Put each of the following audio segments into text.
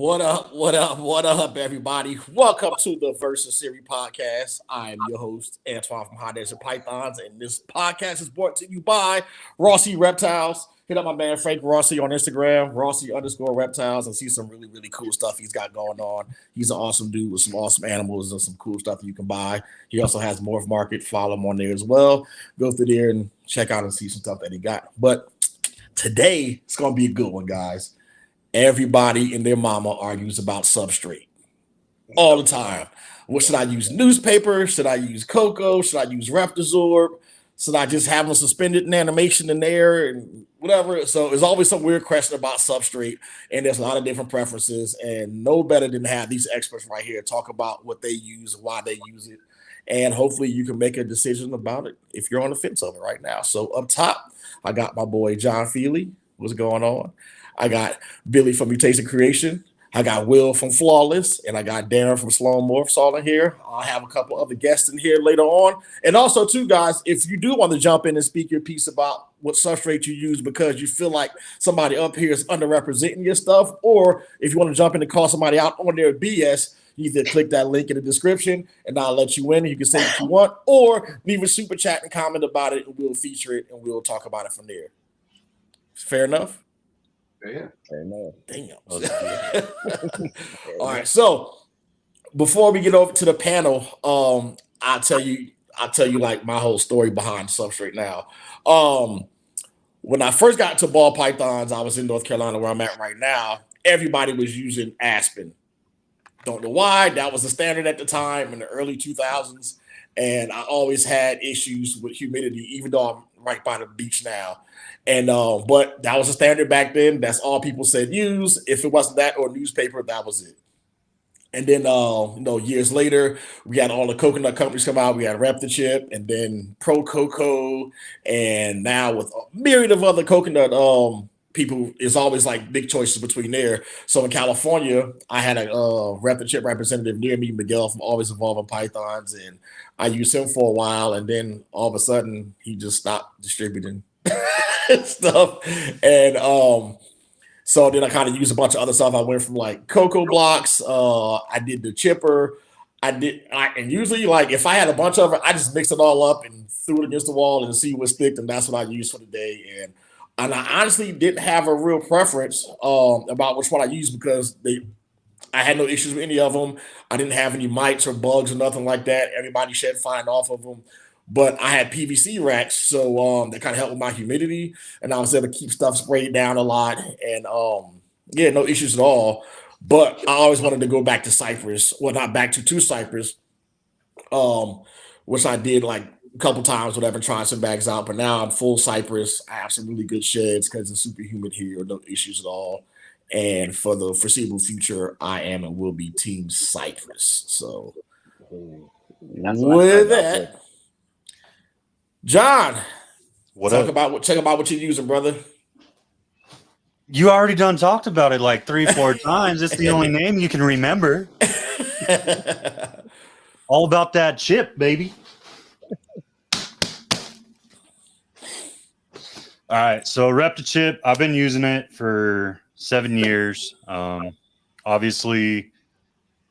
What up? What up? What up, everybody? Welcome to the Versus Series podcast. I am your host, Antoine from Hot Desert Pythons, and this podcast is brought to you by Rossi Reptiles. Hit up my man Frank Rossi on Instagram, Rossi_reptiles, and see some really, really cool stuff he's got going on. He's an awesome dude with some awesome animals and some cool stuff that you can buy. He also has Morph Market. Follow him on there as well. Go through there and check out and see some stuff that he got. But today, it's going to be a good one, guys. Everybody and their mama argues about substrate all the time. What should I use? Newspaper? Should I use cocoa? Should I use Reptisorb? Should I just have them suspended in animation in there and whatever? So there's always some weird question about substrate, and there's a lot of different preferences. And no better than to have these experts right here talk about what they use, why they use it, and hopefully you can make a decision about it if you're on the fence of it right now. So up top, I got my boy John Feely. What's going on? I got Billy from Mutation Creation. I got Will from Flawless, and I got Darren from Sloan Morphs all in here. I'll have a couple other guests in here later on. And also, too, guys, if you do want to jump in and speak your piece about what substrate you use because you feel like somebody up here is underrepresenting your stuff, or if you want to jump in and call somebody out on their BS, you either click that link in the description, and I'll let you in. You can say what you want, or leave a super chat and comment about it, and we'll feature it, and we'll talk about it from there. Fair enough? Yeah. Damn. All right. So before we get over to the panel, I'll tell you like my whole story behind Substrate now. When I first got to ball pythons, I was in North Carolina where I'm at right now. Everybody was using Aspen. Don't know why. That was the standard at the time in the early 2000s. And I always had issues with humidity, even though I'm right by the beach now. And but that was a standard back then. That's all people said use. If it wasn't that or newspaper, that was it. And then years later, we had all the coconut companies come out. We had ReptiChip and then Pro Cocoa, and now with a myriad of other coconut people, it's always like big choices between there. So in California, I had a ReptiChip representative near me, Miguel from Always Evolving Pythons, and I used him for a while, and then all of a sudden he just stopped distributing stuff. And so then I kind of used a bunch of other stuff. I went from like cocoa blocks, I did the chipper, and usually like if I had a bunch of it, I just mixed it all up and threw it against the wall and see what sticked, and that's what I used for the day. And I honestly didn't have a real preference about which one I used because I had no issues with any of them. I didn't have any mites or bugs or nothing like that. Everybody shed fine off of them. But I had PVC racks, so that kind of helped with my humidity, and I was able to keep stuff sprayed down a lot, and no issues at all. But I always wanted to go back to Cypress, well, not back to two Cypress, which I did like a couple times, whatever, trying some bags out. But now I'm full Cypress. I have some really good sheds because it's super humid here, no issues at all. And for the foreseeable future, I am and will be Team Cypress. So with that. John, talk about what you're using, brother. You already done talked about it like 3-4 times. It's the only name you can remember. All about that chip, baby. All right, so ReptiChip, I've been using it for 7 years. Obviously,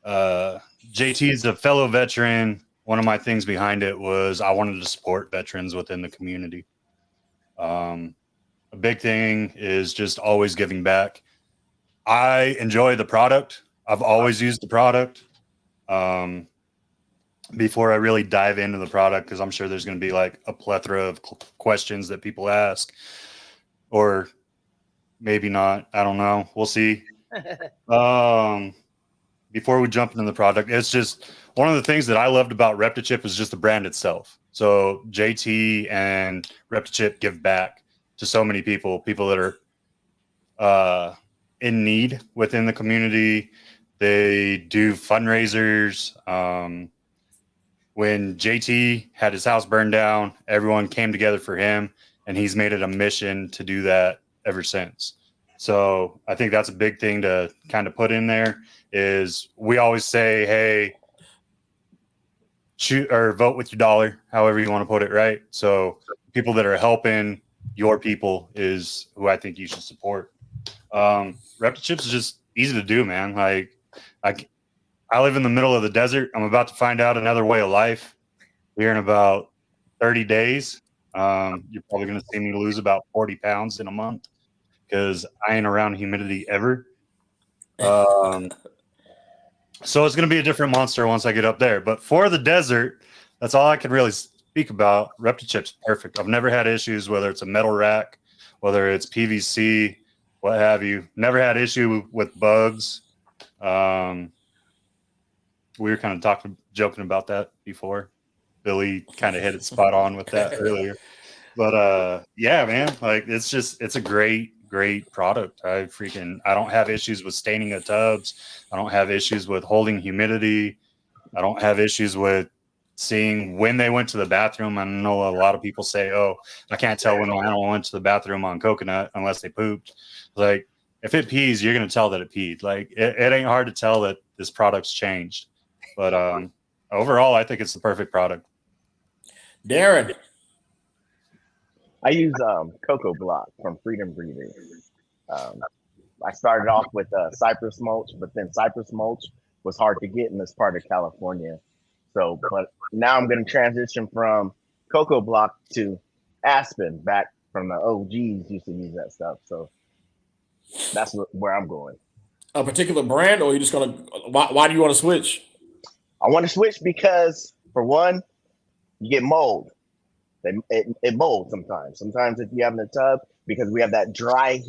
JT is a fellow veteran. One of my things behind it was I wanted to support veterans within the community. A big thing is just always giving back. I enjoy the product. I've always used the product before I really dive into the product, because I'm sure there's going to be like a plethora of questions that people ask, or maybe not. I don't know. We'll see. Before we jump into the product, it's just one of the things that I loved about ReptiChip is just the brand itself. So JT and ReptiChip give back to so many people that are in need within the community. They do fundraisers. When JT had his house burned down, everyone came together for him, and he's made it a mission to do that ever since. So I think that's a big thing to kind of put in there. Is we always say, hey, shoot or vote with your dollar, however you want to put it, right? So people that are helping your people is who I think you should support. ReptiChip is just easy to do, man. Like I live in the middle of the desert. I'm about to find out another way of life here in about 30 days. You're probably going to see me lose about 40 pounds in a month because I ain't around humidity ever. So it's going to be a different monster once I get up there. But for the desert, that's all I could really speak about. ReptiChip's perfect. I've never had issues, whether it's a metal rack, whether it's PVC, what have you. Never had issue with bugs. We were kind of joking about that before. Billy kind of hit it spot on with that earlier. But yeah, man, like it's a great product. I don't have issues with staining of tubs. I don't have issues with holding humidity. I don't have issues with seeing when they went to the bathroom. I know a lot of people say, "Oh, I can't tell when the animal went to the bathroom on coconut unless they pooped." Like if it pees, you're gonna tell that it peed. Like it ain't hard to tell that this product's changed. But overall, I think it's the perfect product. Darren. I use Cocoa Block from Freedom Breeding. I started off with cypress mulch, but then cypress mulch was hard to get in this part of California. So, but now I'm going to transition from Cocoa Block to Aspen, back from the OGs used to use that stuff. So that's where I'm going. A particular brand, or are you just going to, why do you want to switch? I want to switch because, for one, you get mold. It molds sometimes. Sometimes if you have in a tub, because we have that dry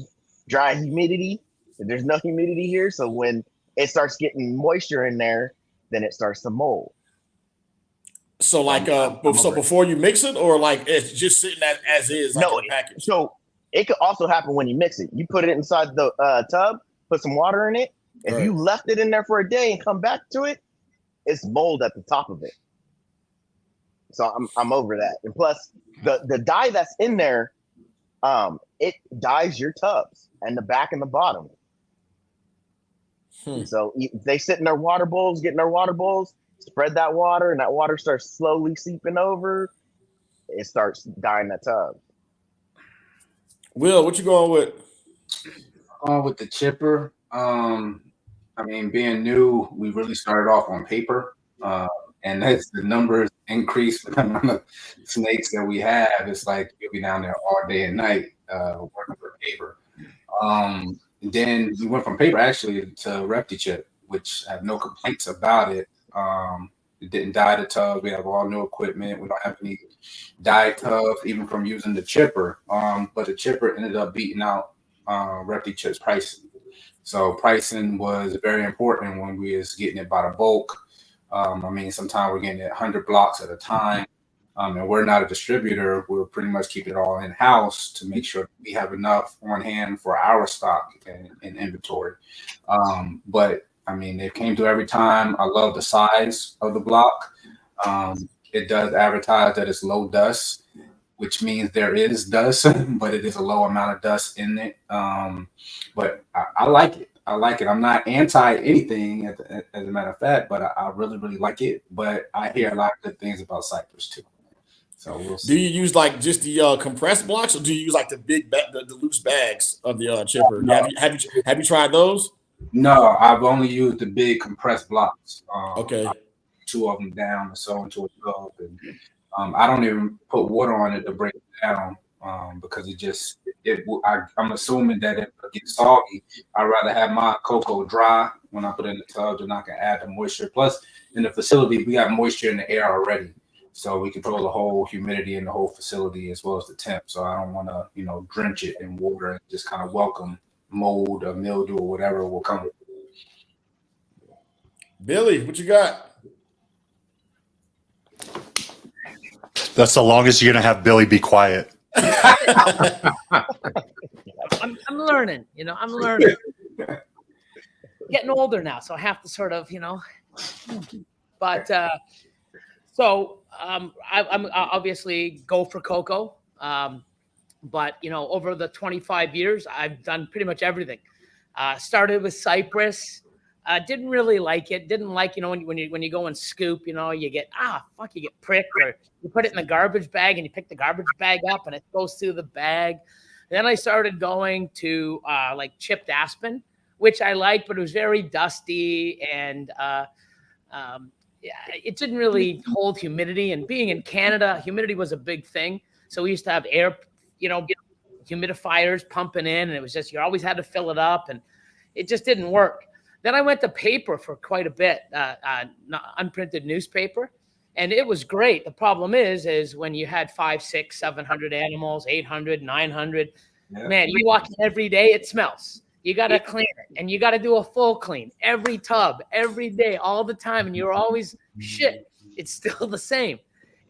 humidity, there's no humidity here. So when it starts getting moisture in there, then it starts to mold. So like, so before you mix it, or like it's just sitting as is, like in the package? So it could also happen when you mix it. You put it inside the tub, put some water in it. If you left it in there for a day and come back to it, it's mold at the top of it. So I'm over that. And plus the dye that's in there, it dyes your tubs and the back and the bottom. So they sit in their water bowls, get in their water bowls, spread that water, and that water starts slowly seeping over. It starts dyeing that tub. Will, what you going with? With the chipper, I mean, being new, we really started off on paper. And as the numbers increase with the amount of snakes that we have, it's like you'll be down there all day and night working for paper. Then we went from paper actually to ReptiChip, which I have no complaints about it. It didn't dye the tub. We have all new equipment. We don't have any dye tubs, even from using the chipper. But the chipper ended up beating out ReptiChip's pricing. So pricing was very important when we was getting it by the bulk. I mean, sometimes we're getting it 100 blocks at a time, and we're not a distributor. We're pretty much keeping it all in-house to make sure we have enough on hand for our stock and inventory. But, I mean, it came through every time. I love the size of the block. It does advertise that it's low dust, which means there is dust, but it is a low amount of dust in it. But I like it. I like it. I'm not anti anything, as a matter of fact, but I really, really like it. But I hear a lot of good things about Cypress too. So we'll see. Do you use like just the compressed blocks, or do you use like the big the loose bags of the chipper? No. Have you tried those? No, I've only used the big compressed blocks. Okay. 2 of them down and so into a tub. And I don't even put water on it to break it down. Because I'm assuming that if it gets soggy, I'd rather have my cocoa dry when I put it in the tub than I can add the moisture. Plus, in the facility, we got moisture in the air already, so we control the whole humidity in the whole facility as well as the temp. So I don't want to, drench it in water and just kind of welcome mold or mildew or whatever will come with it. Billy, what you got? That's the longest you're gonna have Billy be quiet. I'm learning, I'm learning. Getting older now, so I have to sort of, But so I'm obviously go for cocoa. But over the 25 years, I've done pretty much everything. Started with cypress. Didn't really like it. Didn't like, when you go and scoop, you get you get pricked, or you put it in the garbage bag and you pick the garbage bag up and it goes through the bag. And then I started going to like chipped aspen, which I liked, but it was very dusty and yeah, it didn't really hold humidity. And being in Canada, humidity was a big thing. So we used to have air, humidifiers pumping in, and it was just, you always had to fill it up, and it just didn't work. Then I went to paper for quite a bit, unprinted newspaper, and it was great. The problem is when you had 500, 600, 700 animals, 800, 900, man, you walk in every day, it smells. You got to clean it, and you got to do a full clean every tub, every day, all the time. And you're always, shit, it's still the same.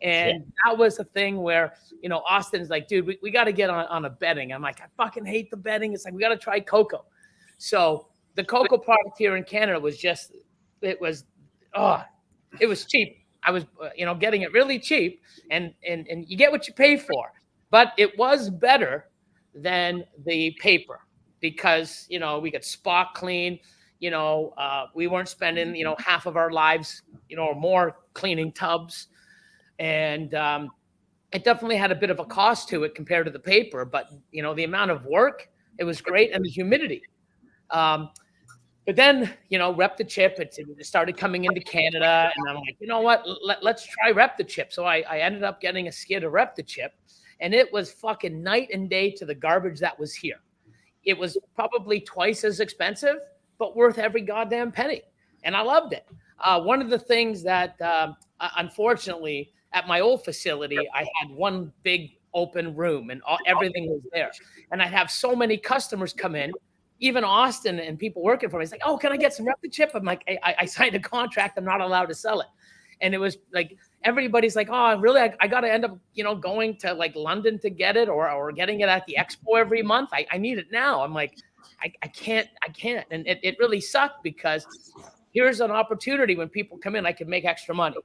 And that was a thing where, Austin's like, dude, we got to get on a bedding. I'm like, I fucking hate the bedding. It's like, we got to try cocoa. So the cocoa product here in Canada was just, it was cheap. I was, getting it really cheap, and you get what you pay for. But it was better than the paper, because, we could spot clean, we weren't spending, half of our lives, or more cleaning tubs. And it definitely had a bit of a cost to it compared to the paper, but, the amount of work, it was great. And the humidity. But then, ReptiChip, it started coming into Canada, and I'm like, you know what, let's try ReptiChip. So I ended up getting a skid of ReptiChip, and it was fucking night and day to the garbage that was here. It was probably twice as expensive, but worth every goddamn penny. And I loved it. One of the things that, unfortunately, at my old facility, I had one big open room, and everything was there. And I'd have so many customers come in, even Austin and people working for me. It's like, oh, can I get some ReptiChip? I'm like, I signed a contract. I'm not allowed to sell it. And it was like, everybody's like, oh, really? I got to end up, going to like London to get it, or getting it at the expo every month. I need it now. I'm like, I can't. And it really sucked, because here's an opportunity when people come in, I can make extra money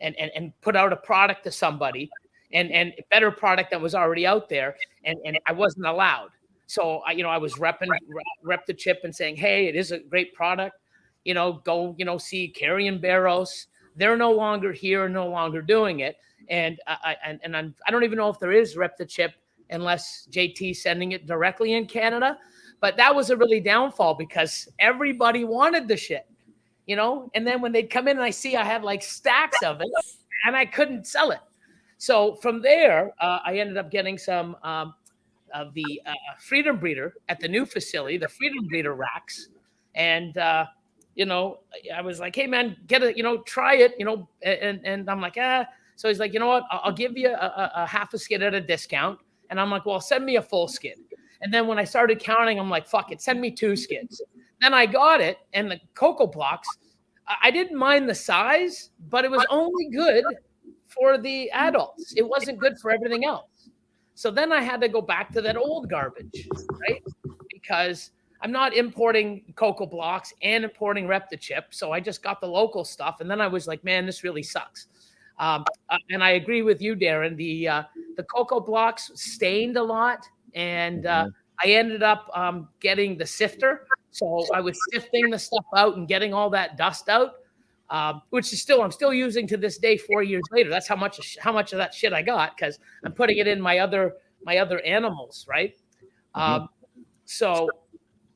and put out a product to somebody, and a better product that was already out there. And I wasn't allowed. So I was repping ReptiChip and saying, hey, it is a great product. Go, see Carrie and Barros. They're no longer here, no longer doing it. And I don't even know if there is ReptiChip unless JT sending it directly in Canada. But that was a really downfall, because everybody wanted the shit, and then when they'd come in and I see I had like stacks of it, and I couldn't sell it. So from there, I ended up getting some of the Freedom Breeder at the new facility, the Freedom Breeder racks. And, I was like, hey, man, get it, try it, and I'm like, So he's like, you know what, I'll give you a half a skid at a discount. And I'm like, well, send me a full skid. And then when I started counting, I'm like, fuck it, send me 2 skids. Then I got it, and the cocoa blocks, I didn't mind the size, but it was only good for the adults. It wasn't good for everything else. So then I had to go back to that old garbage, right? Because I'm not importing cocoa blocks and importing ReptiChip. So I just got the local stuff. And then I was like, man, this really sucks. And I agree with you, Darren. The cocoa blocks stained a lot. And I ended up getting the sifter. So I was sifting the stuff out and getting all that dust out, which is I'm still using to this day, 4 years later. That's how much of that shit I got, because I'm putting it in my other animals, right? So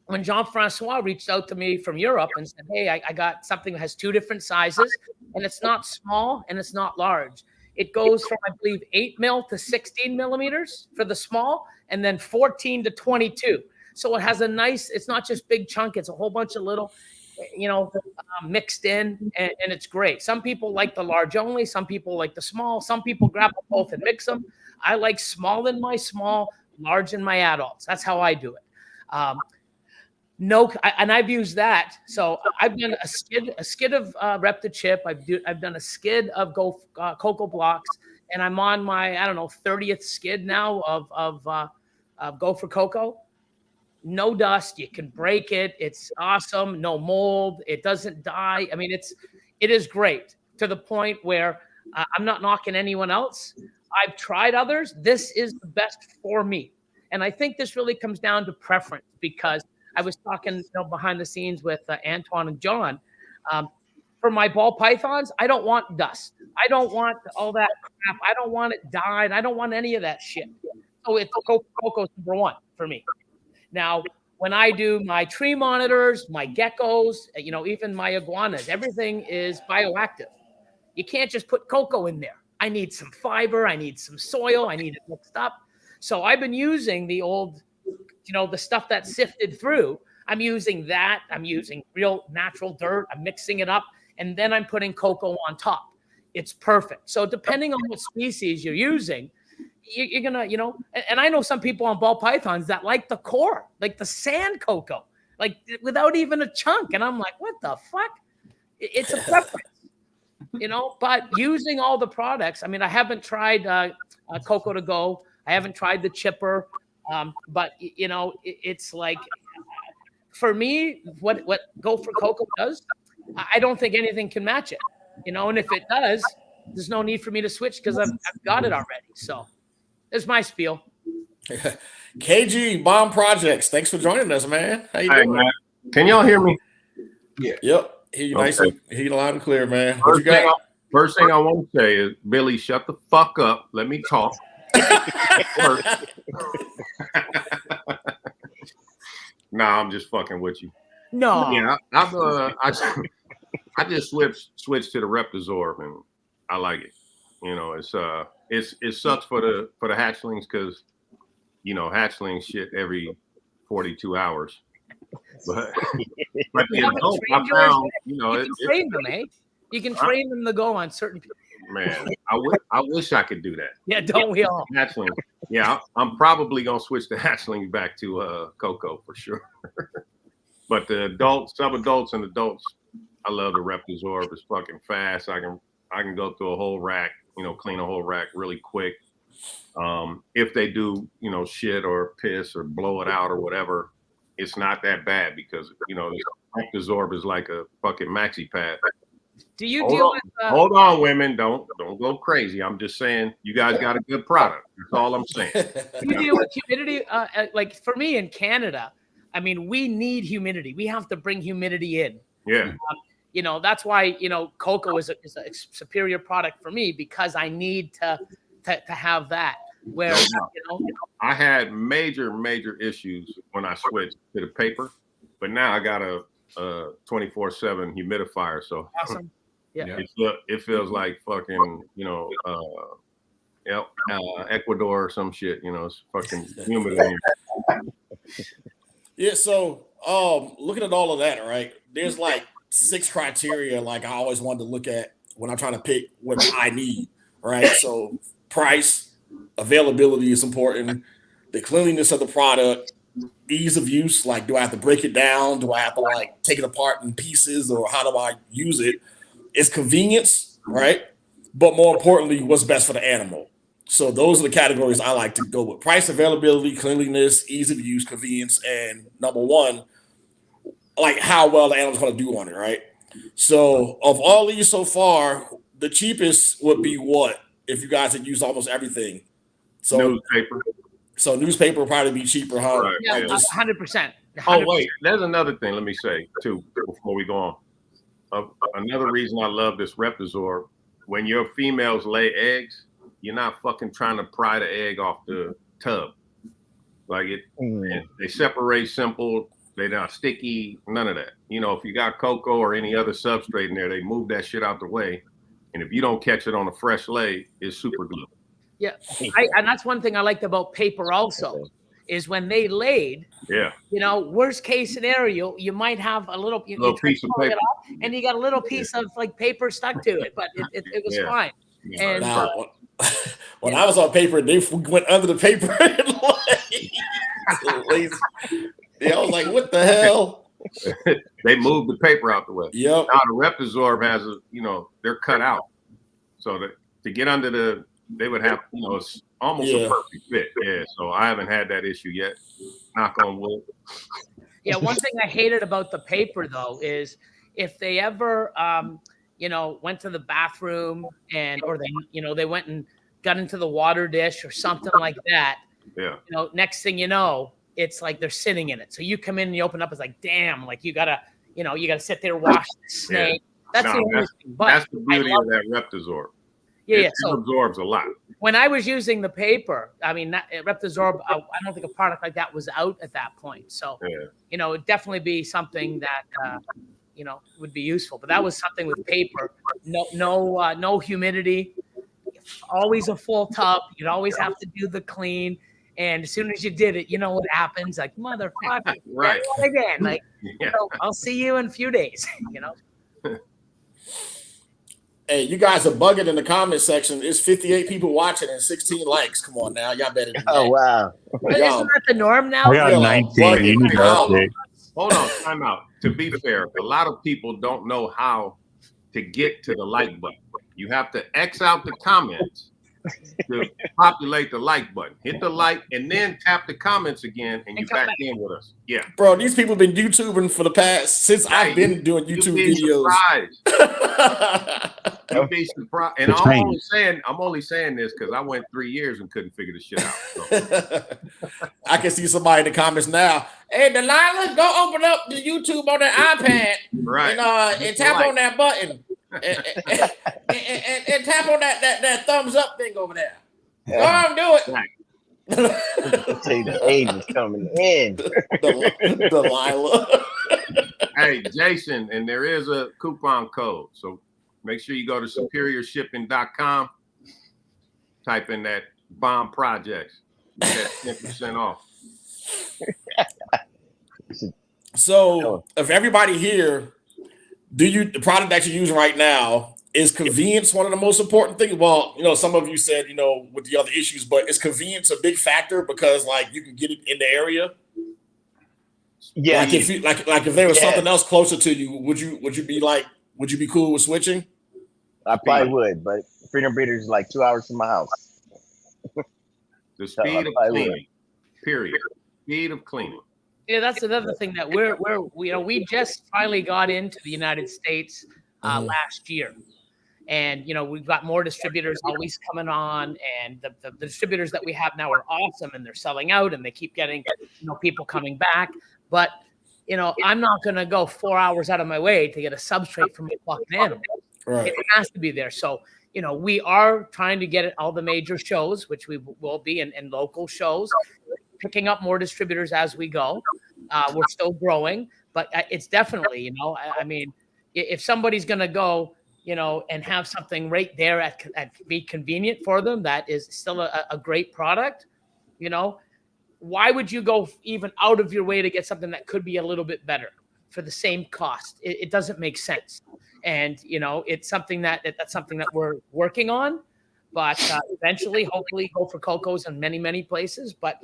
when Jean-Francois reached out to me from Europe and said, hey, I got something that has 2 different sizes, and it's not small and it's not large. It goes from, I believe, 8 mil to 16 millimeters for the small, and then 14 to 22. So it has a nice, it's not just big chunk, it's a whole bunch of little, mixed in, and it's great. Some people like the large only, some people like the small, some people grab them both and mix them. I like small in my small, large in my adults. That's how I do it. And I've used that. So I've done a skid of ReptiChip. I've done a skid of cocoa blocks, and I'm on my 30th skid now of Go for Cocoa. No dust. You can break it. It's awesome. No mold. It doesn't die. I mean, it is great, to the point where I'm not knocking anyone else. I've tried others. This is the best for me. And I think this really comes down to preference, because I was talking behind the scenes with Antoine and John. For my ball pythons, I don't want dust. I don't want all that crap. I don't want it dyed. I don't want any of that shit. So it's cocoa's number 1 for me. Now, when I do my tree monitors, my geckos, even my iguanas, everything is bioactive. You can't just put cocoa in there. I need some fiber. I need some soil. I need it mixed up. So I've been using the old, the stuff that's sifted through. I'm using that. I'm using real natural dirt. I'm mixing it up. And then I'm putting cocoa on top. It's perfect. So depending on what species you're using, you're going to, and I know some people on ball pythons that like the core, like the sand cocoa, like without even a chunk. And I'm like, what the fuck? It's a preference. But using all the products, I mean, I haven't tried Cocoa to Go. I haven't tried the chipper. But, it's like, for me, what Go for Cocoa does, I don't think anything can match it. And if it does, there's no need for me to switch because I've got it already. So there's my spiel. KG Bomb Projects, thanks for joining us, man. How you doing? Man. Can y'all hear me? Yeah. Yep. Hear you nice and hear you loud and clear, man. What First, you got? first thing I want to say is, Billy, shut the fuck up. Let me talk. Nah, I'm just fucking with you. No. Yeah, I just switched to the Reptisorb, and I like it. It sucks for the hatchlings because hatchlings shit every 42 hours. But the adult, I found, you can train them, eh? You can train them to go on certain people. Man, I wish I could do that. Yeah, don't we all? Hatchlings. Yeah, I'm probably gonna switch the hatchlings back to Cocoa for sure. But the adults, sub-adults, and adults, I love the Reptisorb. It's fucking fast. I can go through a whole rack, clean a whole rack really quick. If they do, shit or piss or blow it out or whatever, it's not that bad because the Reptisorb is like a fucking maxi pad. Do you deal with? Hold on, women, don't go crazy. I'm just saying you guys got a good product. That's all I'm saying. Do you deal with humidity? Like for me in Canada, I mean, we need humidity. We have to bring humidity in. Yeah. That's why cocoa is a superior product for me because I need to have that. Where I had major issues when I switched to the paper, but now I got a 24/7 humidifier. So awesome. Yeah. It feels like fucking Ecuador or some shit. It's fucking humid in here. Yeah. So looking at all of that, right? There's like 6 criteria like I always wanted to look at when I'm trying to pick what I need, right? So price, availability is important, the cleanliness of the product, ease of use, like do I have to break it down? Do I have to like take it apart in pieces, or how do I use it? It's convenience, right? But more importantly, what's best for the animal. So those are the categories I like to go with: price, availability, cleanliness, ease of use, convenience, and number one, like how well the animal's going to do on it, right? So of all these so far, the cheapest would be what if you guys had used almost everything. So newspaper. So newspaper will probably be cheaper, huh? Right, yeah, 100%. Oh wait, there's another thing. Let me say too before we go on. Another reason I love this Reptisorb: when your females lay eggs, you're not fucking trying to pry the egg off the tub. Like they separate simple. They're not sticky. None of that. If you got cocoa or any other substrate in there, they move that shit out the way. And if you don't catch it on a fresh lay, it's super glue. Yeah, and that's one thing I liked about paper also, is when they laid. Yeah. Worst case scenario, you might have a little piece of paper, and you got a little piece of like paper stuck to it, but it was fine. Yeah. And now, when I was on paper, they went under the paper and I was like, what the hell? They moved the paper out the way. Yep. Now the Reptisorb has they're cut out, so that to get under they would have it's almost a perfect fit. Yeah. So I haven't had that issue yet. Knock on wood. Yeah. One thing I hated about the paper though is if they ever went to the bathroom or they went and got into the water dish or something like that. Yeah. Next thing you know, it's like they're sitting in it. So you come in and you open up, it's like, damn, like you gotta sit there, wash the snake. Yeah. That's the only thing. But that's the beauty of that Reptisorb. Yeah. It absorbs a lot. when I was using the paper, I mean, Reptisorb, I don't think a product like that was out at that point. So, you know, it'd definitely be something that, you know, would be useful. But that was something with paper, no humidity, always a full tub. You'd always have to do the clean. And as soon as you did it, you know what happens? Like, motherfucker, Right. again. Like, you know, I'll see you in a few days, you know. Hey, you guys are bugging in the comment section. There's 58 people watching and 16 likes. Come on now. Y'all better than that. Oh, wow. Isn't that the norm now? I got Y'all 19. You need to bugging. update. Hold on, time out. To be fair, a lot of people don't know how to get to the like button. You have to X out the comments to populate the like button. Hit the like and then tap the comments again, and you're back in with us. Yeah, Bro, these people been YouTubing for the past since I've been doing YouTube videos. You'd be surprised. And I'm only saying this because I went 3 years and couldn't figure this shit out. So. I can see somebody in the comments now. Hey, Delilah, go open up the YouTube on the iPad, Right? And tap on that button, and tap on that thumbs up thing over there. Go on, do it. Right. I tell you, the age is coming in. Delilah. Hey, Jason, and there is a coupon code, so make sure you go to superiorshipping.com. Type in that bomb projects. You get 10% off. So, if everybody here, the product that you're using right now, is convenience one of the most important things? Well, you know, some of you said, you know, with the other issues, but is convenience a big factor because, like, you can get it in the area? Yeah. Like if you like if there was something else closer to you, would you be cool with switching? I probably would, but Freedom Breeders is like 2 hours from my house. The speed of cleaning, period. Speed of cleaning. Yeah, that's another thing that we just finally got into the United States last year. And, you know, we've got more distributors always coming on, and the distributors that we have now are awesome, and they're selling out, and they keep getting, you know, people coming back. But, you know, I'm not going to go 4 hours out of my way to get a substrate from a fucking animal. Right. It has to be there. So, you know, we are trying to get it all the major shows, which we will be, and local shows, picking up more distributors as we go. We're still growing, but it's definitely, you know, I mean, if somebody's going to go, you know, and have something right there at be convenient for them, that is still a great product, you know, why would you go even out of your way to get something that could be a little bit better for the same cost? It doesn't make sense. And, you know, it's something that's something that we're working on, but eventually, hopefully go for Cocos in many, many places. But,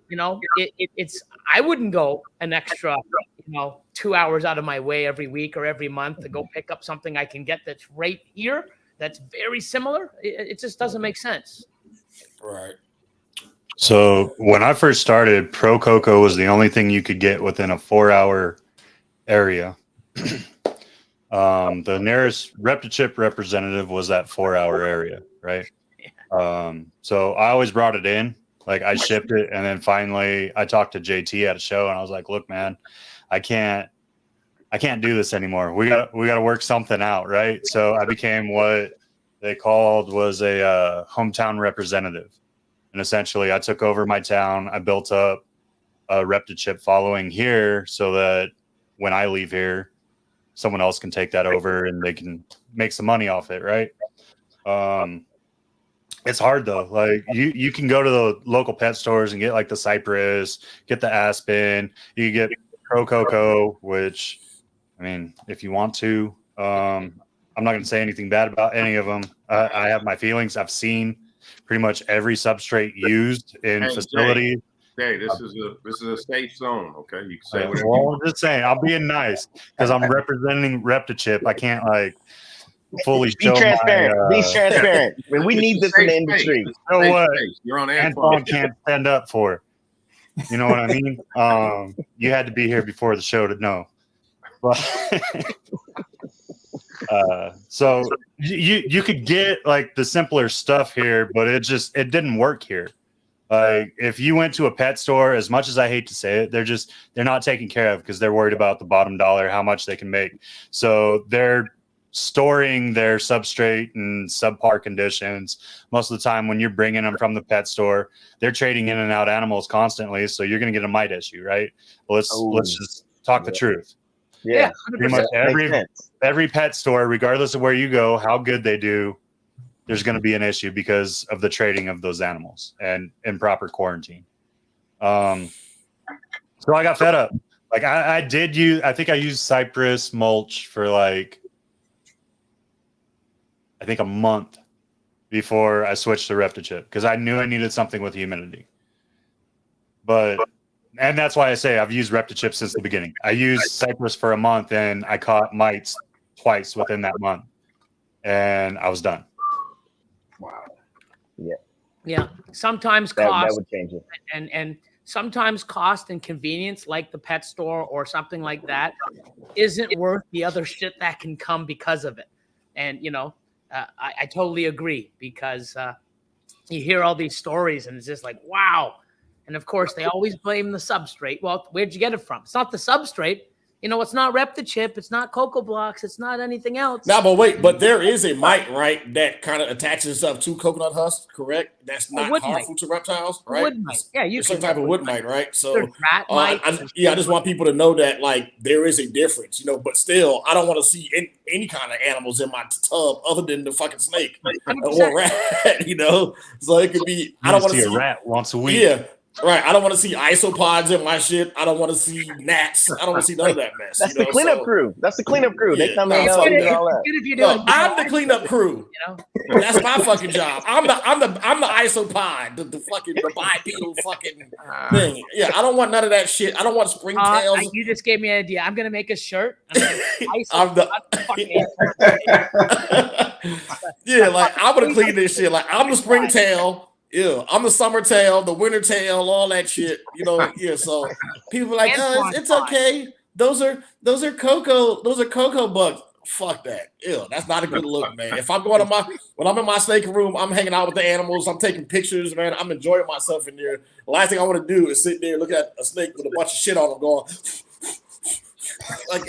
you know, it's I wouldn't go an extra, you know, 2 hours out of my way every week or every month to go pick up something I can get that's right here, that's very similar. It just doesn't make sense. Right. So when I first started, Pro Coco was the only thing you could get within a 4 hour area. The nearest ReptiChip representative was that 4 hour area, right? So I always brought it in, like I shipped it, and then finally I talked to JT at a show, and I was like, "Look, man, I can't do this anymore. We got to work something out, right?" So I became what they called was a hometown representative, and essentially I took over my town. I built up a ReptiChip following here, so that when I leave here, someone else can take that over and they can make some money off it, right? It's hard though. Like you can go to the local pet stores and get like the Cypress, get the Aspen, you get Pro Coco, which, I mean, if you want to, I'm not going to say anything bad about any of them. I have my feelings. I've seen pretty much every substrate used in facilities. Hey, this is a safe zone. Okay, you can say whatever. Well, I'm just saying, I'm being nice because I'm representing ReptiChip. I can't like fully be show transparent. Be transparent. We need this in the industry. You know what? You're on Antoine can't stand up for it. You know what I mean? You had to be here before the show to know. But so you could get like the simpler stuff here, but it didn't work here. Like if you went to a pet store, as much as I hate to say it, they're not taken care of because they're worried about the bottom dollar, how much they can make. So they're storing their substrate in subpar conditions. Most of the time when you're bringing them from the pet store, they're trading in and out animals constantly, so you're going to get a mite issue, right? Well, let's just talk the truth. Yeah, pretty much every pet store, regardless of where you go, how good they do, there's going to be an issue because of the trading of those animals and improper quarantine. So I got fed up. Like I think I used cypress mulch for like, I think a month before I switched to ReptiChip because I knew I needed something with humidity. And that's why I say I've used ReptiChip since the beginning. I used cypress for a month and I caught mites twice within that month, and I was done. Wow. Yeah. Sometimes That cost would change it. and sometimes cost and convenience, like the pet store or something like that, isn't worth the other shit that can come because of it. And I totally agree because you hear all these stories and it's just like, wow. And of course, they always blame the substrate. Well, where'd you get it from? It's not the substrate. It's not ReptiChip. It's not Cocoa Blocks. It's not anything else. Now, but there is a mite, right, that kind of attaches itself to coconut husk, correct? That's not harmful to reptiles, right? Wood mite. Yeah, you some type of wood mite, right? So, rat mite. I just want people to know that, like, there is a difference, but still, I don't want to see any kind of animals in my tub other than the fucking snake 100%. or rat, So it could be. I don't want to see a rat once a week. Yeah. Right, I don't want to see isopods in my shit. I don't want to see gnats. I don't want to see none of that mess. That's the cleanup crew. That's the cleanup crew. They come in and do all that. No, I'm the cleanup crew. That's my fucking job. I'm the isopod, the fucking the bipedal fucking thing. Yeah, I don't want none of that shit. I don't want springtails. You just gave me an idea. I'm gonna make a shirt. I'm yeah, like I'm gonna clean this shit. Like I'm the springtail. Yeah, I'm the summer tail, the winter tail, all that shit. Yeah. So people are like, oh, it's okay. Those are cocoa bugs. Fuck that. Ew, that's not a good look, man. If I'm when I'm in my snake room, I'm hanging out with the animals, I'm taking pictures, man. I'm enjoying myself in there. The last thing I want to do is sit there, look at a snake with a bunch of shit on them going like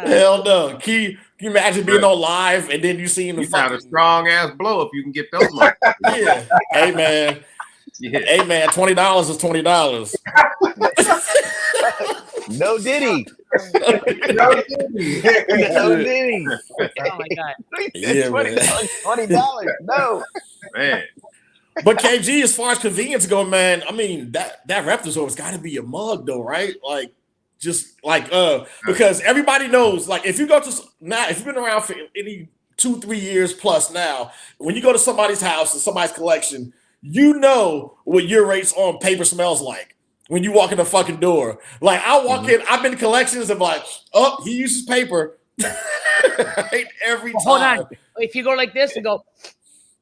hell no. Can you imagine being on live and then you seeing the fucking... got a strong ass blow if you can get those money. Yeah. Hey man. Yeah. Hey man, $20 is $20. No Diddy. No Diddy. Oh my god. Yeah, $20. No. Man. But KG, as far as convenience go, man, I mean that Reptisorb has got to be a mug though, right? Like just like because everybody knows, like if you go to now, if you've been around for any 2-3 years plus now, when you go to somebody's house and somebody's collection, you know what your rates on paper smells like when you walk in the fucking door. Like I walk in, I've been to collections of like, oh, he uses paper right every time. Hold on. If you go like this and go,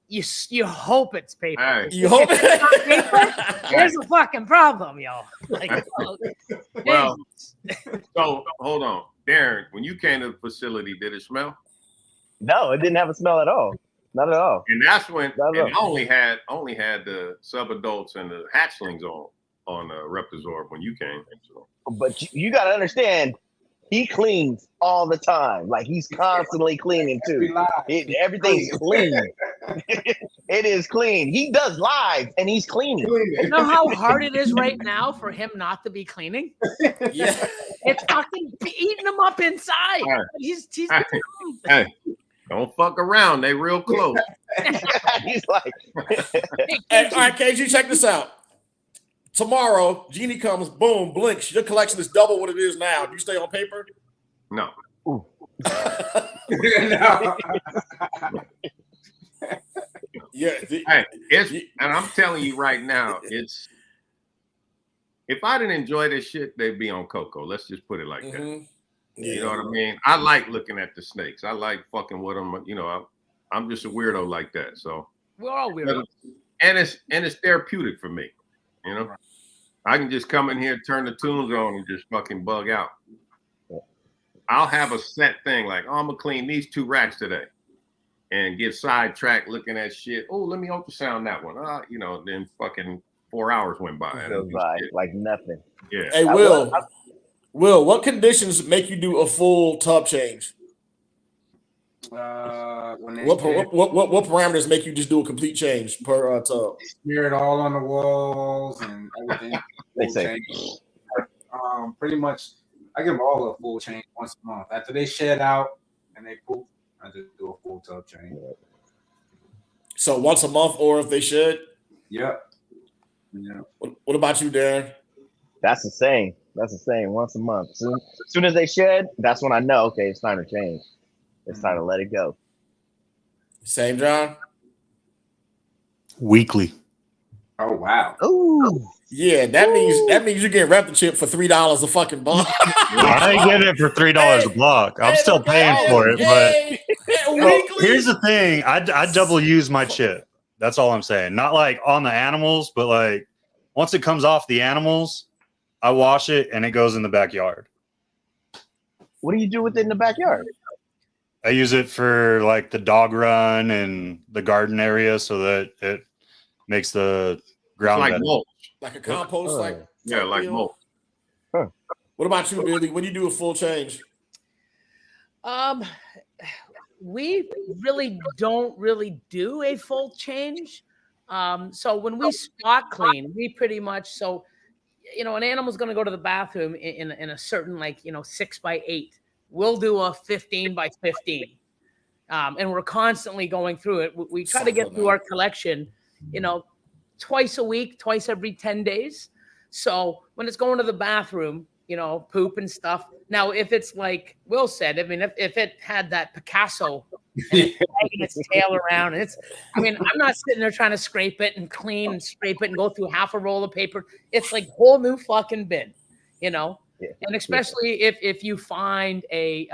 you hope it's paper. Right. You hope it's not paper. There's a fucking problem, yo. Like, well, so hold on, Darren. When you came to the facility, did it smell? No, it didn't have a smell at all. Not at all. And that's when I only had the subadults and the hatchlings on Reptisorb when you came. So. But you got to understand, he cleans all the time. Like he's constantly cleaning too. Everything's clean. It is clean. He does live and he's cleaning. You know how hard it is right now for him not to be cleaning? Yeah. It's fucking eating him up inside. Right. He's hey, don't fuck around. They real close. He's like, hey, all right, KG, check this out. Tomorrow, Jeannie comes, boom, blinks. Your collection is double what it is now. Do you stay on paper? No. Yeah. Hey, and I'm telling you right now, it's if I didn't enjoy this shit, they'd be on Cocoa. Let's just put it like that. Yeah. You know what I mean? I like looking at the snakes. I like fucking with them. I'm just a weirdo like that. So we're all weirdos. And it's therapeutic for me. I can just come in here, turn the tunes on, and just fucking bug out. I'll have a set thing like, oh, I'm gonna clean these 2 racks today, and get sidetracked looking at shit. Oh, let me ultrasound that one. Then fucking 4 hours went by. Goes by like nothing. Yeah. Hey, Will. Will, what conditions make you do a full tub change? When What parameters make you just do a complete change per tub? Smear it all on the walls and everything. They say. Change. Pretty much, I give them all a full change once a month. After they shed out and they poop, I just do a full tub change. So once a month, or if they should. Yep. Yeah. What about you, Darren? That's the same. Once a month. Soon as they shed, that's when I know. Okay, it's time to change. It's time to let it go. Same, John. Weekly. Oh wow. Ooh. Yeah, that means you get ReptiChip for $3 a fucking block. I ain't getting it for $3 a block. I'm still paying for it, but here's the thing: I double use my chip. That's all I'm saying. Not like on the animals, but like once it comes off the animals, I wash it and it goes in the backyard. What do you do with it in the backyard? I use it for like the dog run and the garden area, so that it makes the ground like better. mulch. Like a compost, like mulch. Huh. What about you, Billy? When do you do a full change? We don't really do a full change. So when we spot clean, we pretty much an animal's going to go to the bathroom in a certain 6x8. We'll do a 15x15, and we're constantly going through it. We try to get through our collection, twice a week, twice every 10 days. So when it's going to the bathroom, poop and stuff. Now, if it's like Will said, I mean, if it had that Picasso and it's dragging its tail around, and I'm not sitting there trying to scrape it and clean and scrape it and go through half a roll of paper. It's like whole new fucking bin, Yeah. And especially if you find a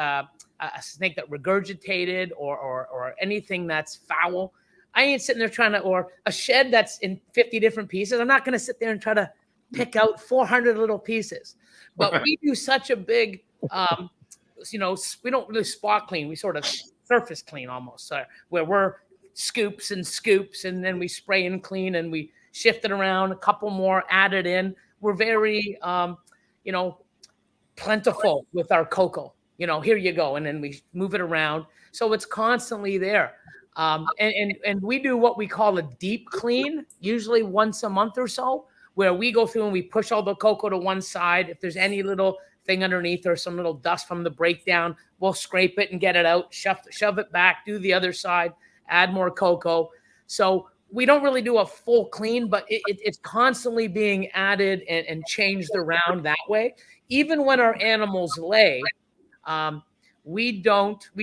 snake that regurgitated or anything that's foul, I ain't sitting there or a shed that's in 50 different pieces. I'm not going to sit there and try to pick out 400 little pieces. But we do such a big, we don't really spot clean. We sort of surface clean almost, where we're scoops, and then we spray and clean, and we shift it around, a couple more added in. We're very, plentiful with our cocoa. Here you go, and then we move it around, so it's constantly there. And we do what we call a deep clean, usually once a month or so, where we go through and we push all the cocoa to one side. If there's any little thing underneath or some little dust from the breakdown, we'll scrape it and get it out, shove it back, do the other side, add more cocoa. So we don't really do a full clean, but it's constantly being added and changed around that way. Even when our animals lay, we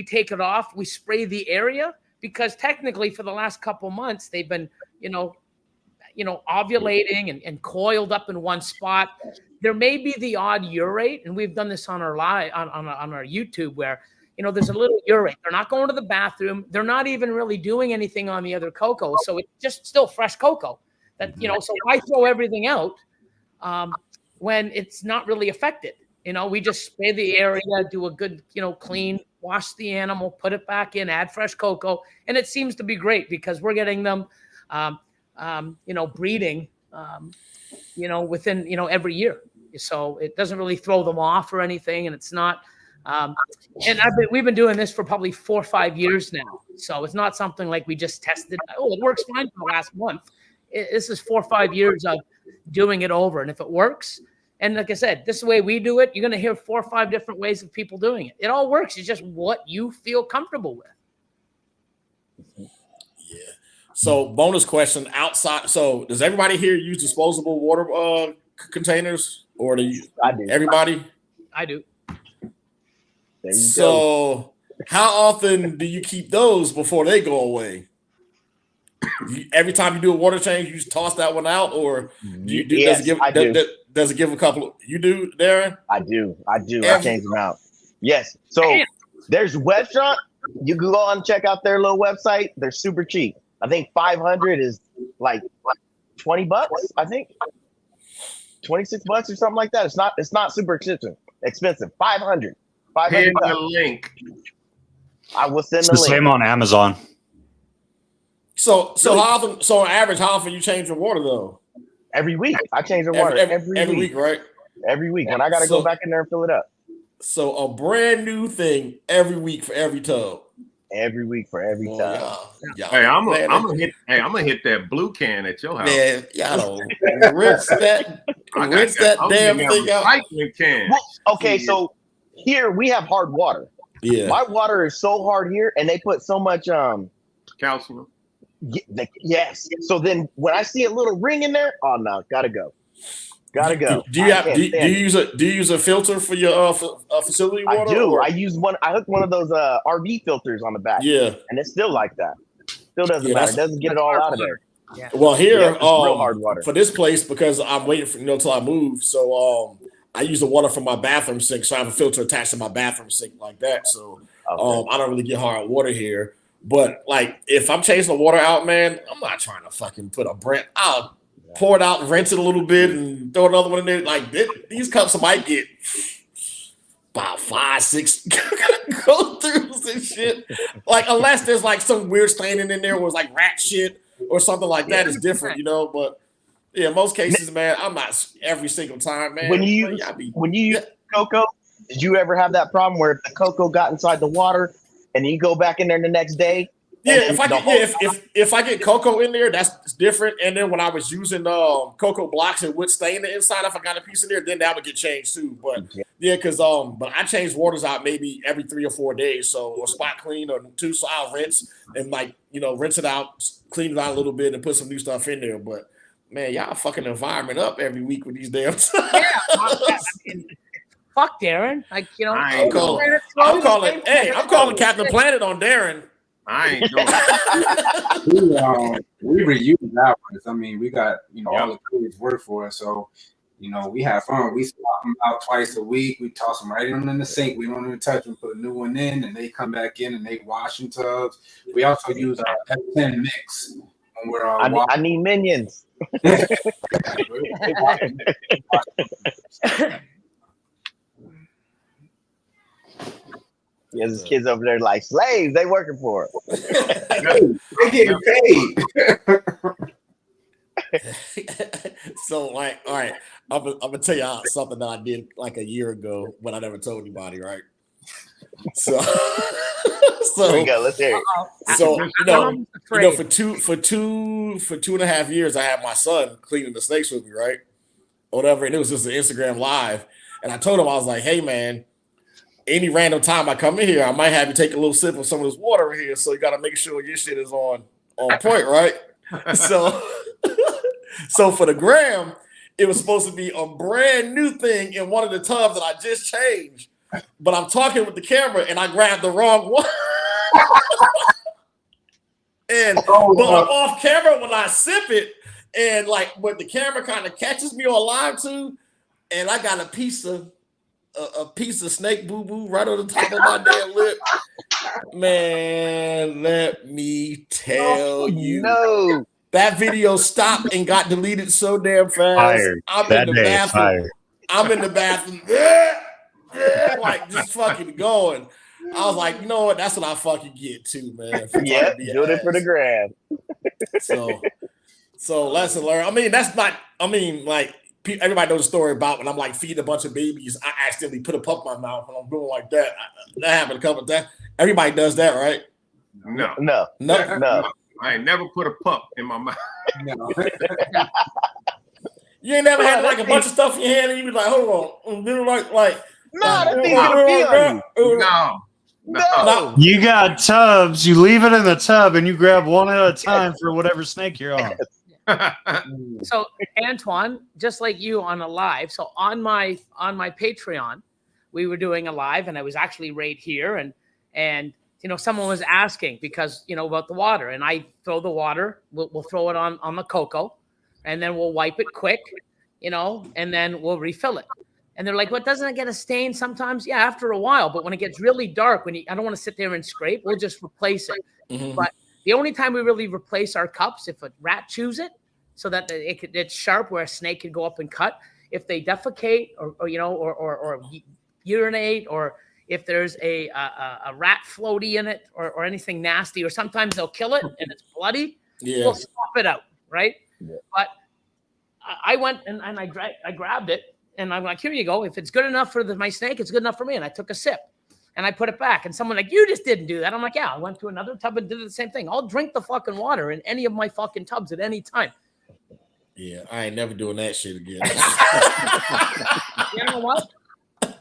take it off, we spray the area, because technically for the last couple months, they've been, ovulating and coiled up in one spot. There may be the odd urate, and we've done this on our on our YouTube, where there's a little urate. They're not going to the bathroom. They're not even really doing anything on the other cocoa, so it's just still fresh cocoa. That so why throw everything out when it's not really affected? We just spray the area, do a good clean, wash the animal, put it back in, add fresh cocoa, and it seems to be great because we're getting them. Breeding, within, every year. So it doesn't really throw them off or anything. And it's not, and we've been doing this for probably 4 or 5 years now. So it's not something like we just tested. Oh, it works fine for the last month. This is 4 or 5 years of doing it over. And if it works, and like I said, this is the way we do it, you're going to hear 4 or 5 different ways of people doing it. It all works. It's just what you feel comfortable with. So bonus question outside. So does everybody here use disposable water containers, or do you? I do. Everybody? I do. There you So how often do you keep those before they go away? Every time you do a water change, you just toss that one out, or do you do? Yes, does it give a couple? You do, Darren? I do. I change them out. Yes. So there's Webshop. You can go on and check out their little website. They're super cheap. I think 500 is like $20. I think $26 or something like that. It's not super expensive. 500. Here's the link. I will send It's the the link. same on Amazon. So how often? So on average, how often you change your water though? Every week. I change the water every week, right? Every week when I gotta go back in there and fill it up. So a brand new thing every week for every tub. Every week for every time. Hey, I'm gonna hit that blue can at your house. Man, y'all don't rinse that damn thing out. Recycling can. Well, okay, so here we have hard water. Yeah. My water is so hard here, and they put so much calcium. Yes. So then when I see a little ring in there, oh no, gotta go. Gotta go. Do you use a filter for your facility water? I do. Or? I use one. I hook one of those RV filters on the back. Yeah, and it's still like that. Still doesn't matter. It doesn't get it all out of there. Yeah. Well, here, real hard water for this place because I'm waiting for till I move. So I use the water from my bathroom sink. So I have a filter attached to my bathroom sink like that. So I don't really get hard water here. But like if I'm chasing the water out, man, I'm not trying to fucking put a brand. I'll pour it out and rinse it a little bit and throw another one in there. Like these cups might get about 5, 6 go throughs and shit. Like unless there's like some weird staining in there, where it's like rat shit or something like that. Is different, you know. But yeah, most cases, man, I'm not every single time, man. When you use cocoa, did you ever have that problem where if the cocoa got inside the water and you go back in there the next day? Yeah, if I get cocoa in there, that's different. And then when I was using cocoa blocks and would stain the inside, if I got a piece in there, then that would get changed too. But yeah, because but I change waters out maybe every 3 or 4 days, so or spot clean or 2, so I'll rinse and rinse it out, clean it out a little bit, and put some new stuff in there. But man, y'all fucking environment up every week with these damn. Fuck Darren, like I'm calling Captain Planet on Darren. I ain't doing we reuse that one. I mean, we got all the crews work for us, so we have fun. We swap them out twice a week. We toss them right in the sink. We don't even touch them. Put a new one in, and they come back in and they wash in tubs. We also use our F10 mix when we're I need minions. Yeah, there's kids over there like slaves. They working for it. They getting paid. So, like, all right, I'm gonna tell y'all something that I did like a year ago when I never told anybody, right? So, here we go. Let's hear it. So, for 2.5 years, I had my son cleaning the snakes with me, right? Or whatever, and it was just an Instagram live, and I told him I was like, "Hey, man. Any random time I come in here, I might have you take a little sip of some of this water in here. So you got to make sure your shit is on point, right?" So for the gram, it was supposed to be a brand new thing in one of the tubs that I just changed. But I'm talking with the camera and I grabbed the wrong one. But I'm off camera when I sip it, and but the camera kind of catches me on live too, and I got a piece of snake boo-boo right on the top of my damn lip. Man, let me tell you. No. That video stopped and got deleted so damn fast. I'm in the bathroom. Like just fucking going. I was like, you know what? That's what I fucking get too, man. Yeah, doing it for the gram. So lesson learned. I mean, that's not. I mean, like. Everybody knows the story about when I'm like feeding a bunch of babies, I accidentally put a pup in my mouth and I'm doing like that. That happened a couple of times. Everybody does that, right? No. I ain't never put a pup in my mouth. No. You ain't never had like a bunch of stuff in your hand and you be like, hold on. That thing's gonna be on you. No. You got tubs. You leave it in the tub and you grab one at a time for whatever snake you're on. So Antoine, just like you on a live, so on my Patreon, we were doing a live, and I was actually right here, and someone was asking because about the water, and I throw the water, we'll throw it on the cocoa, and then we'll wipe it quick, and then we'll refill it. And they're like, "What, doesn't it get a stain sometimes?" Yeah, after a while, but when it gets really dark, I don't want to sit there and scrape, we'll just replace it. Mm-hmm. But the only time we really replace our cups if a rat chews it, so that it's sharp where a snake could go up and cut. If they defecate or urinate, or if there's a rat floaty in it or anything nasty, or sometimes they'll kill it and it's bloody. Yeah. We'll swap it out, right? Yeah. But I went and I grabbed it And I'm like, here you go. If it's good enough for my snake, it's good enough for me. And I took a sip and I put it back. And someone like, you just didn't do that. I'm like, yeah, I went to another tub and did the same thing. I'll drink the fucking water in any of my fucking tubs at any time. Yeah, I ain't never doing that shit again. You know what?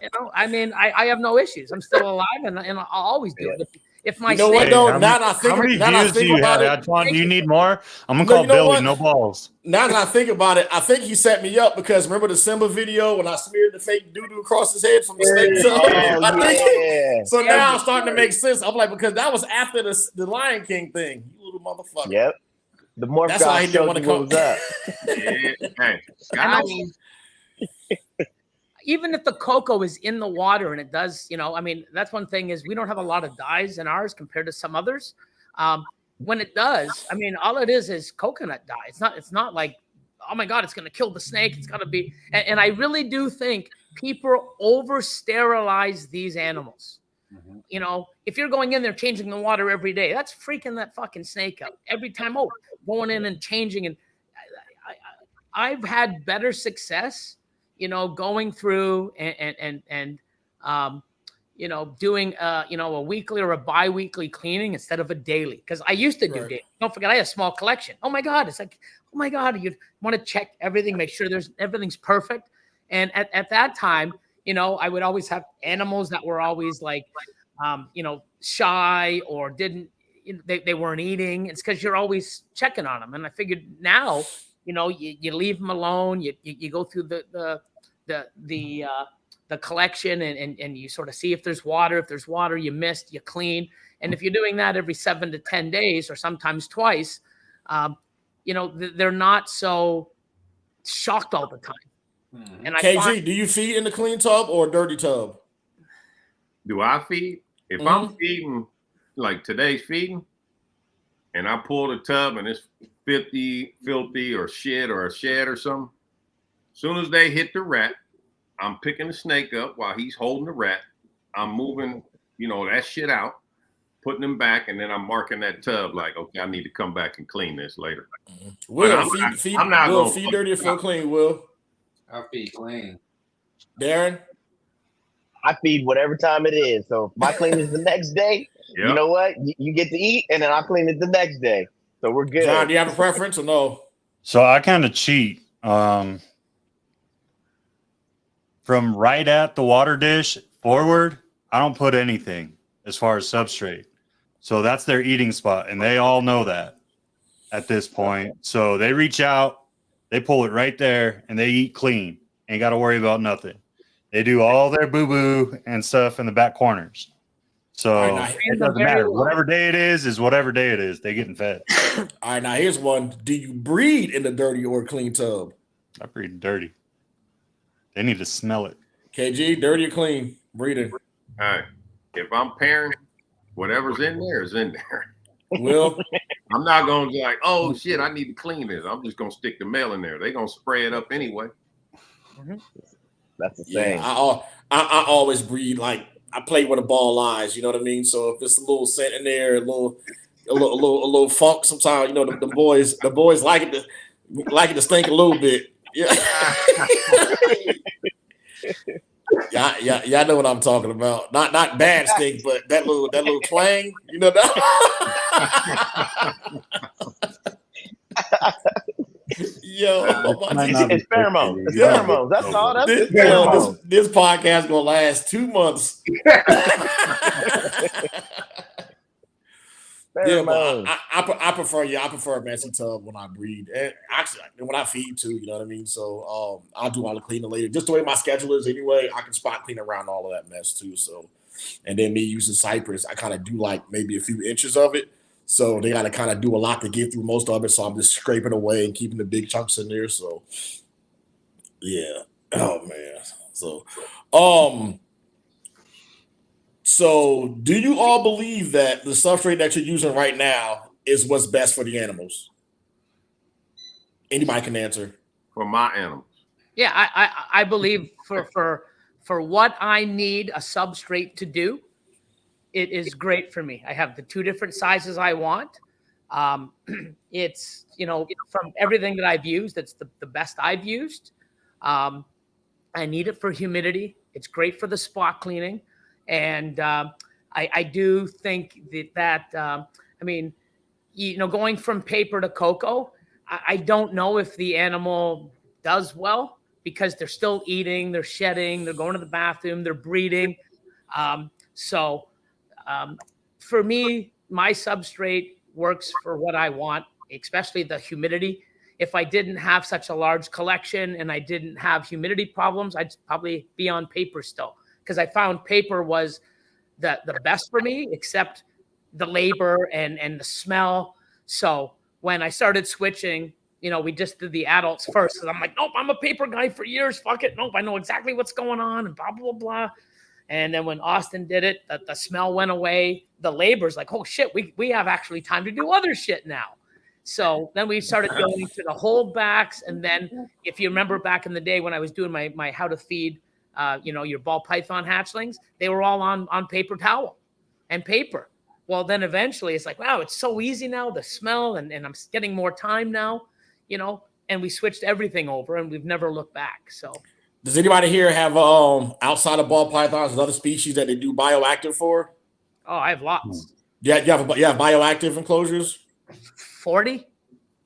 You know, I mean, I have no issues. I'm still alive, and I'll always do it. If my You know what snake, though? How Now many, that I think, how many now that I views do think you about have, it, Antoine? Do you need more? I'm gonna No, call you know Billy. what? No balls. now that I think about it, I think he set me up because remember the Simba video when I smeared the fake doo-doo across his head from the snake tub? Oh, I think yeah. so. Now I'm starting to make sense. I'm like, because that was after the Lion King thing. You little motherfucker. Yep. The morph That's why god he didn't showed want you to what come. was up. Yeah. Hey, and I guys, mean, even if the cocoa is in the water and it does, you know, I mean, that's one thing is we don't have a lot of dyes in ours compared to some others. When it does, I mean, all it is coconut dye. It's not like, oh my God, it's going to kill the snake. It's going to be, and I really do think people over sterilize these animals. You know, if you're going in there changing the water every day, that's freaking that fucking snake out every time. Oh, going in and changing. And I've had better success, you know, going through and you know, doing you know, a weekly or a bi-weekly cleaning instead of a daily. Because I used to do Right. daily. Don't forget, I had a small collection. Oh my God, it's like, oh my God, you want to check everything, make sure everything's perfect. And at that time, you know, I would always have animals that were always like, you know, shy or didn't, they weren't eating. It's because you're always checking on them. And I figured now, you know, you leave them alone. You go through the collection and you sort of see if there's water. If there's water you missed, you clean. And if you're doing that every 7 to 10 days or sometimes twice, you know, they're not so shocked all the time. And KG, do you feed in the clean tub or a dirty tub? do I feed? If I'm feeding, like today's feeding, and I pull the tub and it's filthy or shit or a shed or something, as soon as they hit the rat, I'm picking the snake up while he's holding the rat. I'm moving, you know, that shit out, putting them back, and then I'm marking that tub like, okay, I need to come back and clean this later. Will, I'm not Will, gonna feed dirty or feel clean, Will? I'll be clean. Darren? I feed whatever time it is. So if my clean is the next day, Yep. you know what? You get to eat, and then I'll clean it the next day. So we're good. John, do you have a preference or no? So I kind of cheat. From right at the water dish forward, I don't put anything as far as substrate. So that's their eating spot, and they all know that at this point. So they reach out, they pull it right there, and they eat clean. Ain't got to worry about nothing. They do all their boo-boo and stuff in the back corners. So All right, it doesn't matter. Whatever day it is whatever day it is. They getting fed. All right, now here's one. Do you breed in the dirty or clean tub? I breed dirty. They need to smell it. KG, dirty or clean? Breeding. All right. If I'm pairing, whatever's in there is in there. Will? I'm not going to be like, oh, shit, I need to clean this. I'm just going to stick the male in there. They're going to spray it up anyway. That's the same. Yeah, I always breed like I play where the ball lies. You know what I mean? So if it's a little scent in there, a little funk, sometimes you know the boys like it to stink a little bit. Yeah. Yeah, y'all know what I'm talking about. Not bad stink, but that little twang. You know that. Yo, it's pheromones. It's pheromones. That's all. That's pheromones. This podcast gonna last 2 months. Yeah, but I prefer a messy tub when I breed. And actually, when I feed too, you know what I mean. So I'll do all the cleaning later. Just the way my schedule is anyway, I can spot clean around all of that mess too. So, and then me using Cypress, I kind of do like maybe a few inches of it. So they got to kind of do a lot to get through most of it. So I'm just scraping away and keeping the big chunks in there. So yeah. Oh man. So do you all believe that the substrate that you're using right now is what's best for the animals? Anybody can answer. For my animals. Yeah, I believe for what I need a substrate to do, it is great for me. I have the 2 different sizes I want. It's, you know, from everything that I've used, it's the best I've used. I need it for humidity. It's great for the spot cleaning. And I do think that I mean, going from paper to cocoa, I don't know if the animal does well because they're still eating, they're shedding, they're going to the bathroom, they're breeding. So for me, my substrate works for what I want, especially the humidity. If I didn't have such a large collection and I didn't have humidity problems, I'd probably be on paper still, because I found paper was the best for me, except the labor and the smell. So when I started switching, we just did the adults first. And I'm like, nope, I'm a paper guy for years. Fuck it. Nope, I know exactly what's going on and blah, blah, blah. And then when Austin did it, the smell went away. The labor's like, oh shit, we have actually time to do other shit now. So then we started going to the holdbacks. And then if you remember back in the day when I was doing my how to feed, your ball python hatchlings, they were all on paper towel and paper. Well, then eventually it's like, wow, it's so easy now, the smell, and I'm getting more time now, and we switched everything over and we've never looked back. So does anybody here have outside of ball pythons another species that they do bioactive for? Oh, I have lots. Yeah, you have bioactive enclosures? 40.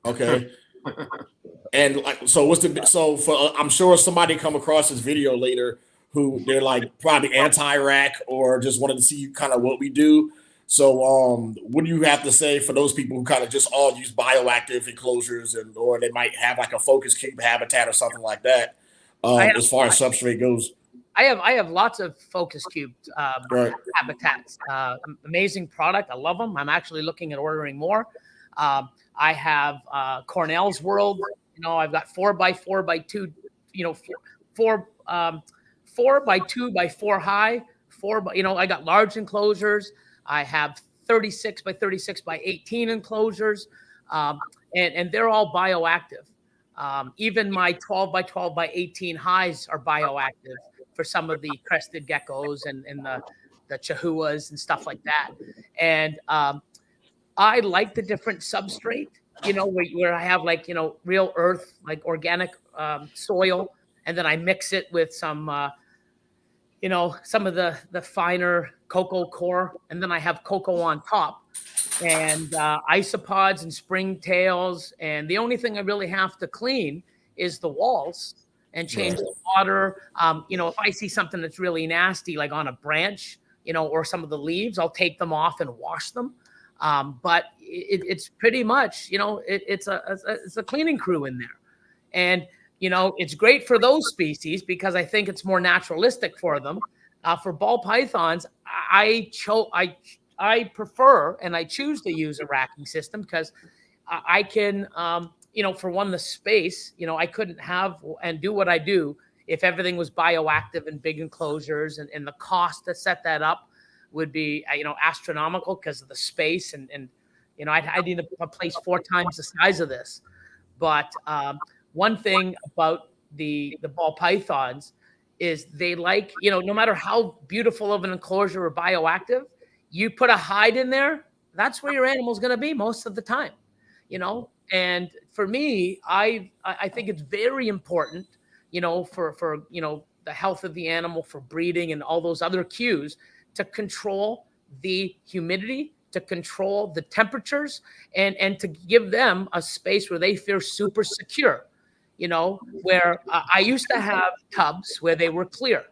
Okay. And I'm sure somebody come across this video later who they're like probably anti-rack or just wanted to see kind of what we do. So what do you have to say for those people who kind of just all use bioactive enclosures or they might have like a focus cube habitat or something like that as far as substrate goes? I have lots of focus cube habitats. Amazing product. I love them. I'm actually looking at ordering more. I have Cornell's World. I've got 4x4x2. 4x2x4 high. I got large enclosures. I have 36x36x18 enclosures, and they're all bioactive. Even my 12x12x18 highs are bioactive for some of the crested geckos and the chihuahuas and stuff like that. And I like the different substrate, where I have real earth, like organic soil, and then I mix it with some some of the finer cocoa core, and then I have cocoa on top, and isopods and springtails. And the only thing I really have to clean is the walls and change the water. If I see something that's really nasty, like on a branch, or some of the leaves, I'll take them off and wash them. But it's pretty much, it's a cleaning crew in there. And it's great for those species because I think it's more naturalistic for them. For ball pythons, I prefer and I choose to use a racking system because I can, for one, the space, I couldn't have and do what I do if everything was bioactive and big enclosures, and the cost to set that up would be, astronomical because of the space. And I'd need a place 4 times the size of this. But one thing about the ball pythons is they like, no matter how beautiful of an enclosure or bioactive, you put a hide in there, that's where your animal's going to be most of the time, And for me, I think it's very important, for the health of the animal, for breeding and all those other cues, to control the humidity, to control the temperatures, and to give them a space where they feel super secure. Where I used to have tubs where they were clear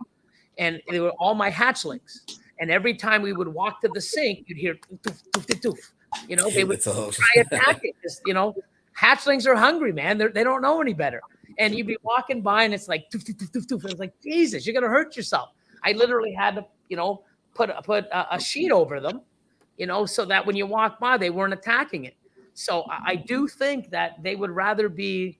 and they were all my hatchlings. And every time we would walk to the sink, you'd hear doof, doof, doof, doof. They would try attacking this, hatchlings are hungry, man. They don't know any better. And you'd be walking by and it's like doof, doof, doof, doof, doof. And it's like, Jesus, you're going to hurt yourself. I literally had to, put a sheet over them, so that when you walk by, they weren't attacking it. So I do think that they would rather be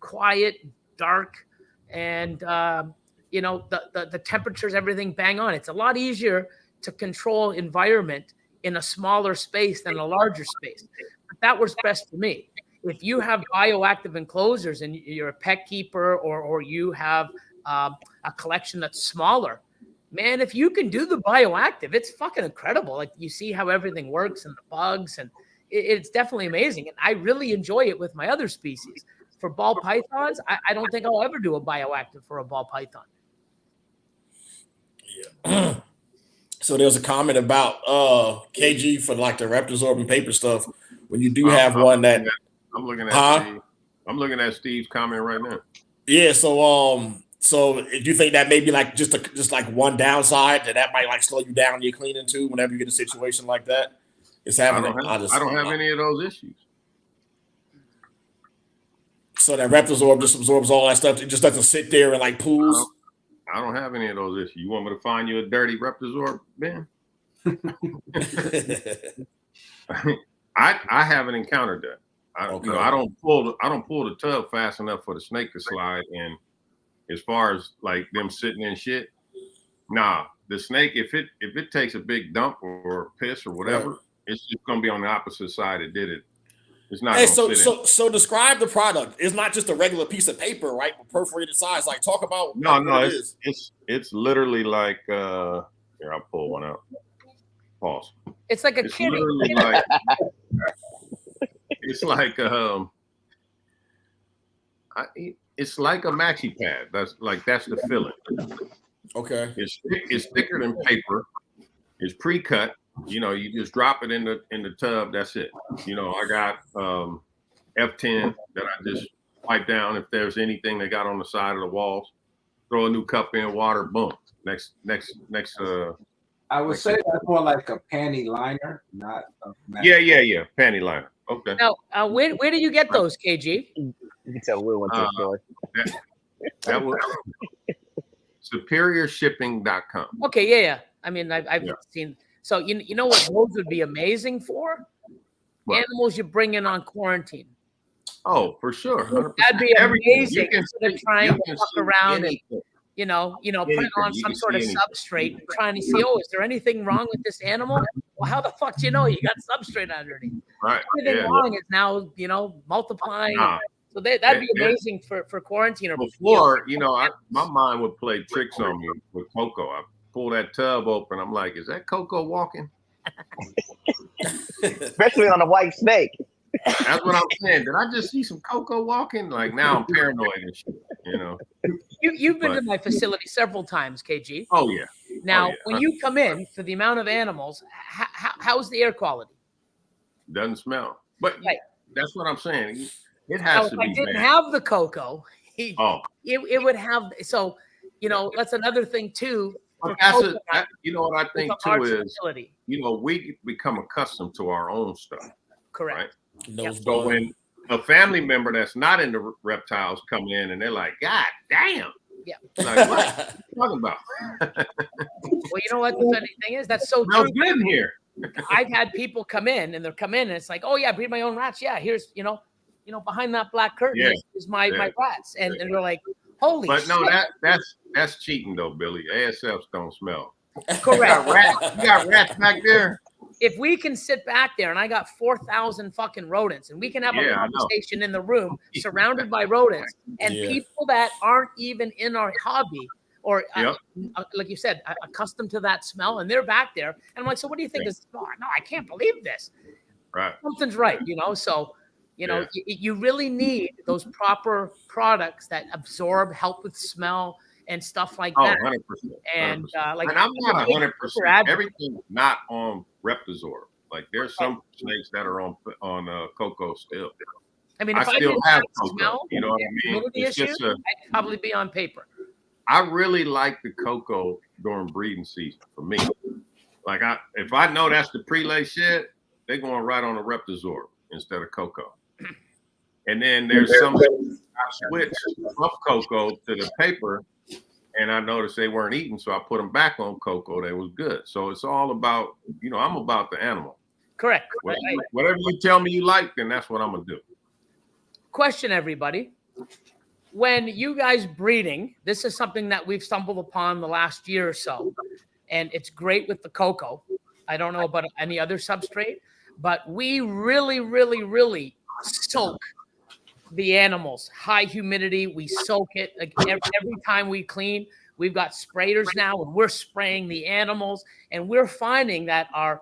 quiet, dark, and the temperatures, everything bang on. It's a lot easier to control environment in a smaller space than a larger space. But that works best for me. If you have bioactive enclosures and you're a pet keeper or you have a collection that's smaller, man, if you can do the bioactive, it's fucking incredible. Like, you see how everything works and the bugs, and it's definitely amazing. And I really enjoy it with my other species. For ball pythons, I don't think I'll ever do a bioactive for a ball python Yeah. So there's a comment about KG for like the Reptisorb and paper stuff. When you do have one that I'm looking at Steve. I'm looking at Steve's comment right now. Yeah, so do you think that maybe like just like one downside that might like slow you down in your cleaning too whenever you get a situation like that? It's having I don't have any of those issues. So that Reptisorb just absorbs all that stuff. It just doesn't sit there and like pools. I don't have any of those issues. You want me to find you a dirty Reptisorb, Ben? I haven't encountered that. I don't pull the tub fast enough for the snake to slide. And as far as like them sitting in shit, nah. The snake, if it takes a big dump or piss or whatever, it's just gonna be on the opposite side it did it. It's not. Hey, so describe the product. It's not just a regular piece of paper, right? With perforated sides. Like talk about it's literally like here, I'll pull one out. Pause. It's like a kitty. Like, it's like it's like a maxi pad. That's the filling. Okay. It's thicker than paper. It's pre-cut. You know, you just drop it in the tub. That's it. You know, I got F10 that I just wipe down if there's anything they got on the side of the walls. Throw a new cup in, water, boom. Next. I would say that's more like a panty liner, not a Yeah. Panty liner. Okay. Now, where do you get those, KG? You can tell Will went to the store. That was superiorshipping.com. Okay, yeah. I mean, I've seen. So you know what those would be amazing for? What? Animals you bring in on quarantine. Oh, for sure. 100%. That'd be amazing. Instead of trying to fuck around and put on some sort of substrate, trying to see, is there anything wrong with this animal? Well, how the fuck do you know you got substrate underneath? Right. Anything wrong is now multiplying. Nah. So that'd be amazing for quarantine. Or before, my mind would play tricks on me with Coco. I pull that tub open. I'm like, is that Coco walking? Especially on a white snake. That's what I'm saying. Did I just see some Coco walking? Like now I'm paranoid and shit, You've been to my facility several times, KG. Oh, yeah. Now, when you come in for the amount of animals, how's the air quality? Doesn't smell. But that's what I'm saying. It has to be. If I didn't have the Coco, it would have. So, that's another thing too. What I think too is, we become accustomed to our own stuff. Correct. Right? So when a family member that's not into reptiles come in and they're like, God damn. Yeah. Like, what are you talking about? Well, you know what the funny thing is? That's so true. Good in here. I've had people come in and it's like, oh yeah, I breed my own rats. Yeah, here's behind that black curtain is my rats. And they're like, holy shit. But no, that's cheating though, Billy. ASFs don't smell. Correct. You got rats back there. If we can sit back there and I got 4,000 fucking rodents and we can have a conversation in the room surrounded by rodents and people that aren't even in our hobby or like you said, accustomed to that smell and they're back there. And I'm like, so what do you think is no, I can't believe this. Right. Something's right, so you really need those proper products that absorb, help with smell and stuff like that. 100%. And and I'm not 100%. Everything's not on Reptisorb. Like there's some snakes that are on Coco still. I mean, if I still didn't have Coco, smell, you know what I mean? It's just I'd probably be on paper. I really like the Coco during breeding season for me. Like if I know that's the prelay shit, they're going right on the Reptisorb instead of Coco. And then there's some I switched from Coco to the paper. And I noticed they weren't eating, so I put them back on Coco. They was good. So it's all about, I'm about the animal. Correct. Whatever you tell me you like, then that's what I'm going to do. Question, everybody. When you guys breeding, this is something that we've stumbled upon the last year or so, and it's great with the Coco. I don't know about any other substrate, but we really, really, really soak the animals. High humidity, we soak it every time we clean. We've got sprayers now and we're spraying the animals and we're finding that our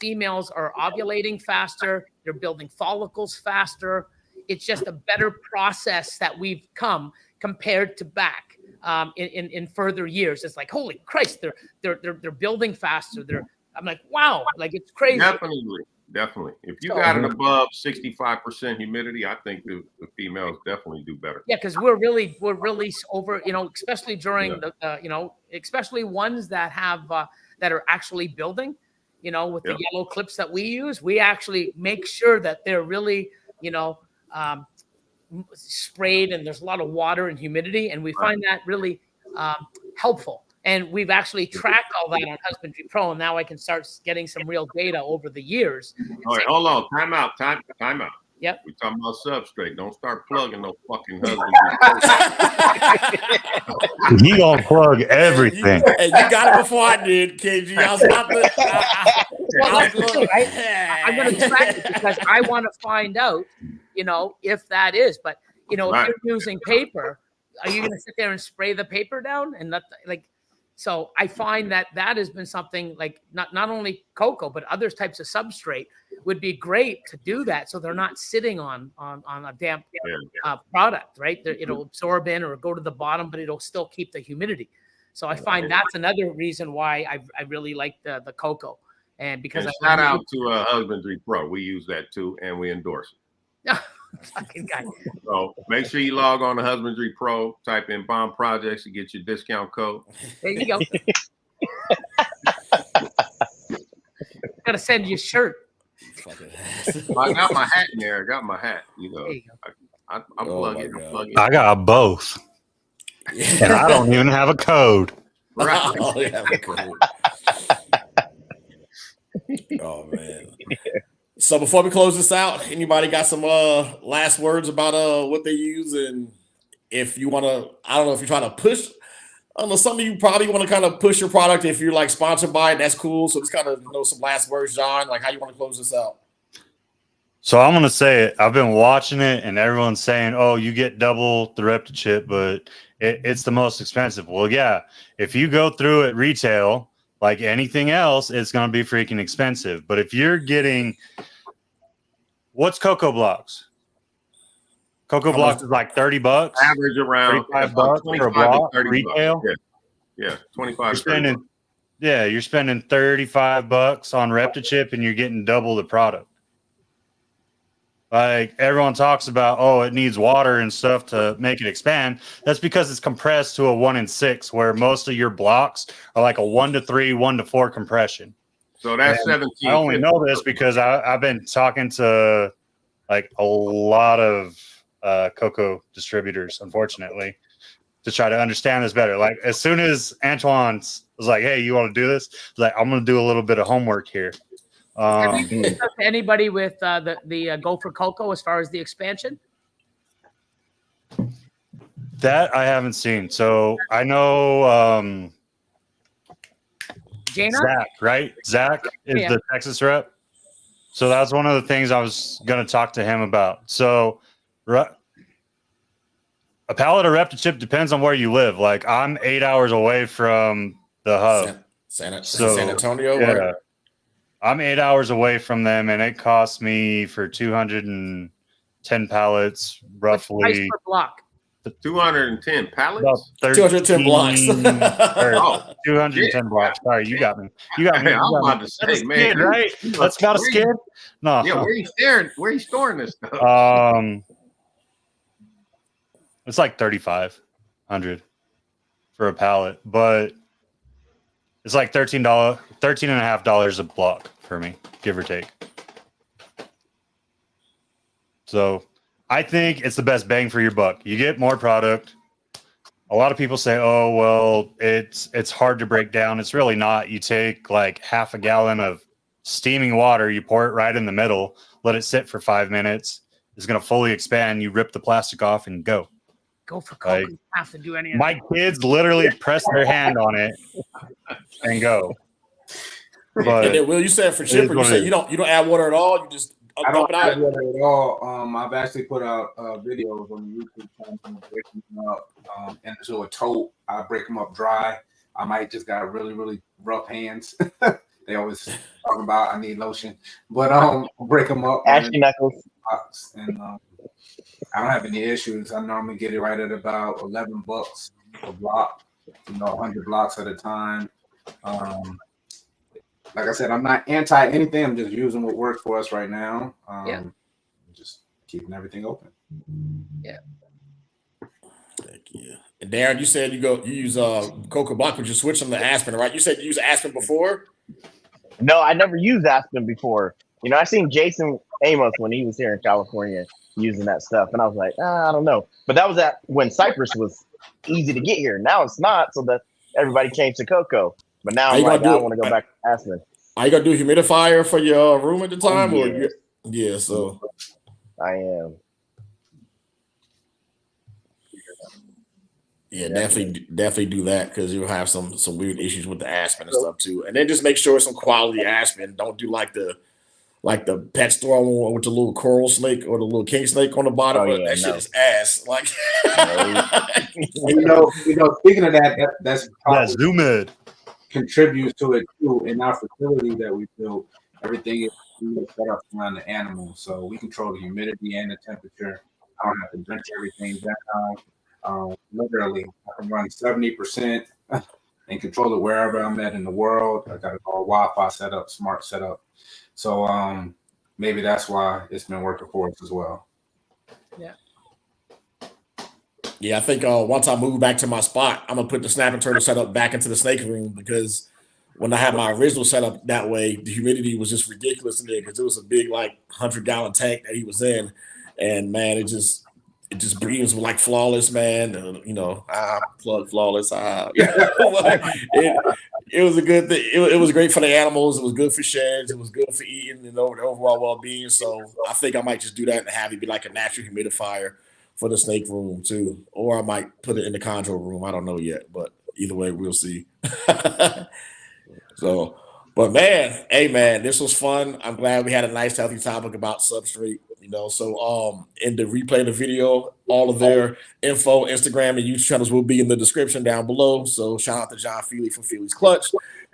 females are ovulating faster, they're building follicles faster. It's just a better process that we've come compared to back. in further years. It's like, holy Christ, they're building faster. I'm like, wow, like it's crazy. Definitely. If you got it above 65% humidity, I think the females definitely do better. Yeah, because we're really over, especially during the especially ones that have that are actually building, with the yellow clips that we use. We actually make sure that they're really, sprayed, and there's a lot of water and humidity, and we find that really helpful. And we've actually tracked all that on Husbandry Pro, and now I can start getting some real data over the years. All right, hold on. Time out. Yep. We're talking about Substrate. Don't start plugging no fucking Husbandry. He gonna plug everything. Hey, you got it before I did, KG. I was about to. I'm going to track it because I want to find out, if that is. But if you're using paper, are you going to sit there and spray the paper down and not like? So I find that has been something like not only cocoa, but other types of substrate would be great to do that. So they're not sitting on a damp product, right? It'll absorb in or go to the bottom, but it'll still keep the humidity. So I find that's another reason why I really like the cocoa. And because shout out to Husbandry Pro. We use that too, and we endorse it. Fucking guy. So make sure you log on to Husbandry Pro, type in Bomb Projects to get your discount code. There you go. Gotta send you a shirt. I got my hat in there. I got my hat. I'm plugging. I got both. And I don't even have a code. Right. Oh man. So before we close this out, anybody got some last words about what they use? And if you want to, I don't know if you're trying to push, I don't know, some of you probably want to kind of push your product. If you're like sponsored by it, that's cool. So just kind of some last words, John, like how you want to close this out. So I'm going to say it. I've been watching it and everyone's saying, oh, you get double the ReptiChip, but it's the most expensive. Well, yeah, if you go through it retail, like anything else, it's going to be freaking expensive. But if you're getting, what's Cocoa Blocks? Cocoa Blocks is like $30. Average around $35 for a block retail. Yeah, 25. You're spending $35 on ReptiChip and you're getting double the product. Like everyone talks about, oh, it needs water and stuff to make it expand. That's because it's compressed to a 1 in 6, where most of your blocks are like a 1 to 3, 1 to 4 compression. So that's 17. I only know this because I've been talking to like a lot of cocoa distributors, unfortunately, to try to understand this better. Like as soon as Antoine was like, hey, you want to do this? I was like, I'm going to do a little bit of homework here. Have you talked to anybody with the Go for Cocoa as far as the expansion? That I haven't seen. So I know Jana? Zach, right? Zach is the Texas rep. So that's one of the things I was going to talk to him about. So a pallet of ReptiChip depends on where you live. Like I'm 8 hours away from the hub. San Antonio, yeah. right? I'm 8 hours away from them, and it costs me for 210 pallets, roughly. Price per block. 210 pallets? 210 blocks. 210 blocks. Sorry, you got me. You got me. Hey, I'm about to say, man, skid, right? That's about a skid. No. Yeah, where are you storing this stuff? It's like 3,500 for a pallet, but it's like $13.50 a block for me, give or take. So I think it's the best bang for your buck. You get more product. A lot of people say, oh, well, it's hard to break down. It's really not. You take like half a gallon of steaming water, you pour it right in the middle, let it sit for 5 minutes. It's going to fully expand. You rip the plastic off and go. Go for Cocoa. You have to do any of my kids literally press their hand on it and go. But and then, Will, you said for chipper, you said you don't add water at all. You just dump it out. I don't add water at all. I've actually put out videos on the YouTube channel breaking them up into a tote. I break them up dry. I might just got really, really rough hands. They always talk about I need lotion, but break them up. Ashy knuckles. And I don't have any issues. I normally get it right at about $11 a block, 100 blocks at a time. Like I said, I'm not anti anything. I'm just using what works for us right now. Just keeping everything open. Yeah. Heck yeah. And Darren, you said you use cocoa block, but you switch them to aspen, right? You said you used aspen before. No, I never used aspen before. I seen Jason Amos when he was here in California using that stuff, and I was like, I don't know. But that was when cypress was easy to get here. Now it's not, so that everybody changed to cocoa. But now I'm like, I want to go back to aspen. Are you gonna do a humidifier for your room at the time, yes. Yeah, so I am. Yeah, definitely do that because you'll have some weird issues with the aspen and stuff too. And then just make sure it's some quality aspen. Don't do like the pet store one with the little coral snake or the little king snake on the bottom. That shit is ass. Like, speaking of that's Zoomid contributes to it too. In our facility that we built, everything is set up around the animals, so we control the humidity and the temperature. I don't have to drench everything down. Literally, I can run 70% and control it wherever I'm at in the world. I got all Wi-Fi set up, smart setup. So maybe that's why it's been working for us as well. Yeah. Yeah, I think once I move back to my spot, I'm gonna put the snapping turtle setup back into the snake room because when I had my original setup that way, the humidity was just ridiculous in there because it was a big 100-gallon tank that he was in, and man, it just breathes like flawless, man. I plug flawless. It was a good thing. It was great for the animals. It was good for sheds. It was good for eating and the overall well-being. So I think I might just do that and have it be like a natural humidifier for the snake room too. Or I might put it in the control room. I don't know yet, but either way, we'll see. So, but man, hey man, this was fun. I'm glad we had a nice, healthy topic about Substrate. So in the replay of the video, all of their info, Instagram and YouTube channels will be in the description down below. So shout out to John Feely from Feely's Clutch,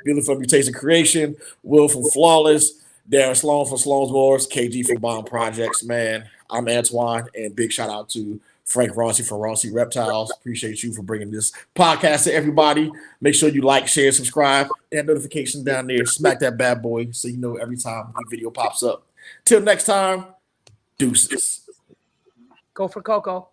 Billy from Mutation Creation, Will from Flawless, Darren Sloan from Sloan's Wars, KG from Bomb Projects. Man, I'm Antoine, and big shout out to Frank Rossi from Rossi Reptiles. Appreciate you for bringing this podcast to everybody. Make sure you like, share, subscribe, and notification down there. Smack that bad boy so you know every time the video pops up. Till next time, deuces. Go for Coco.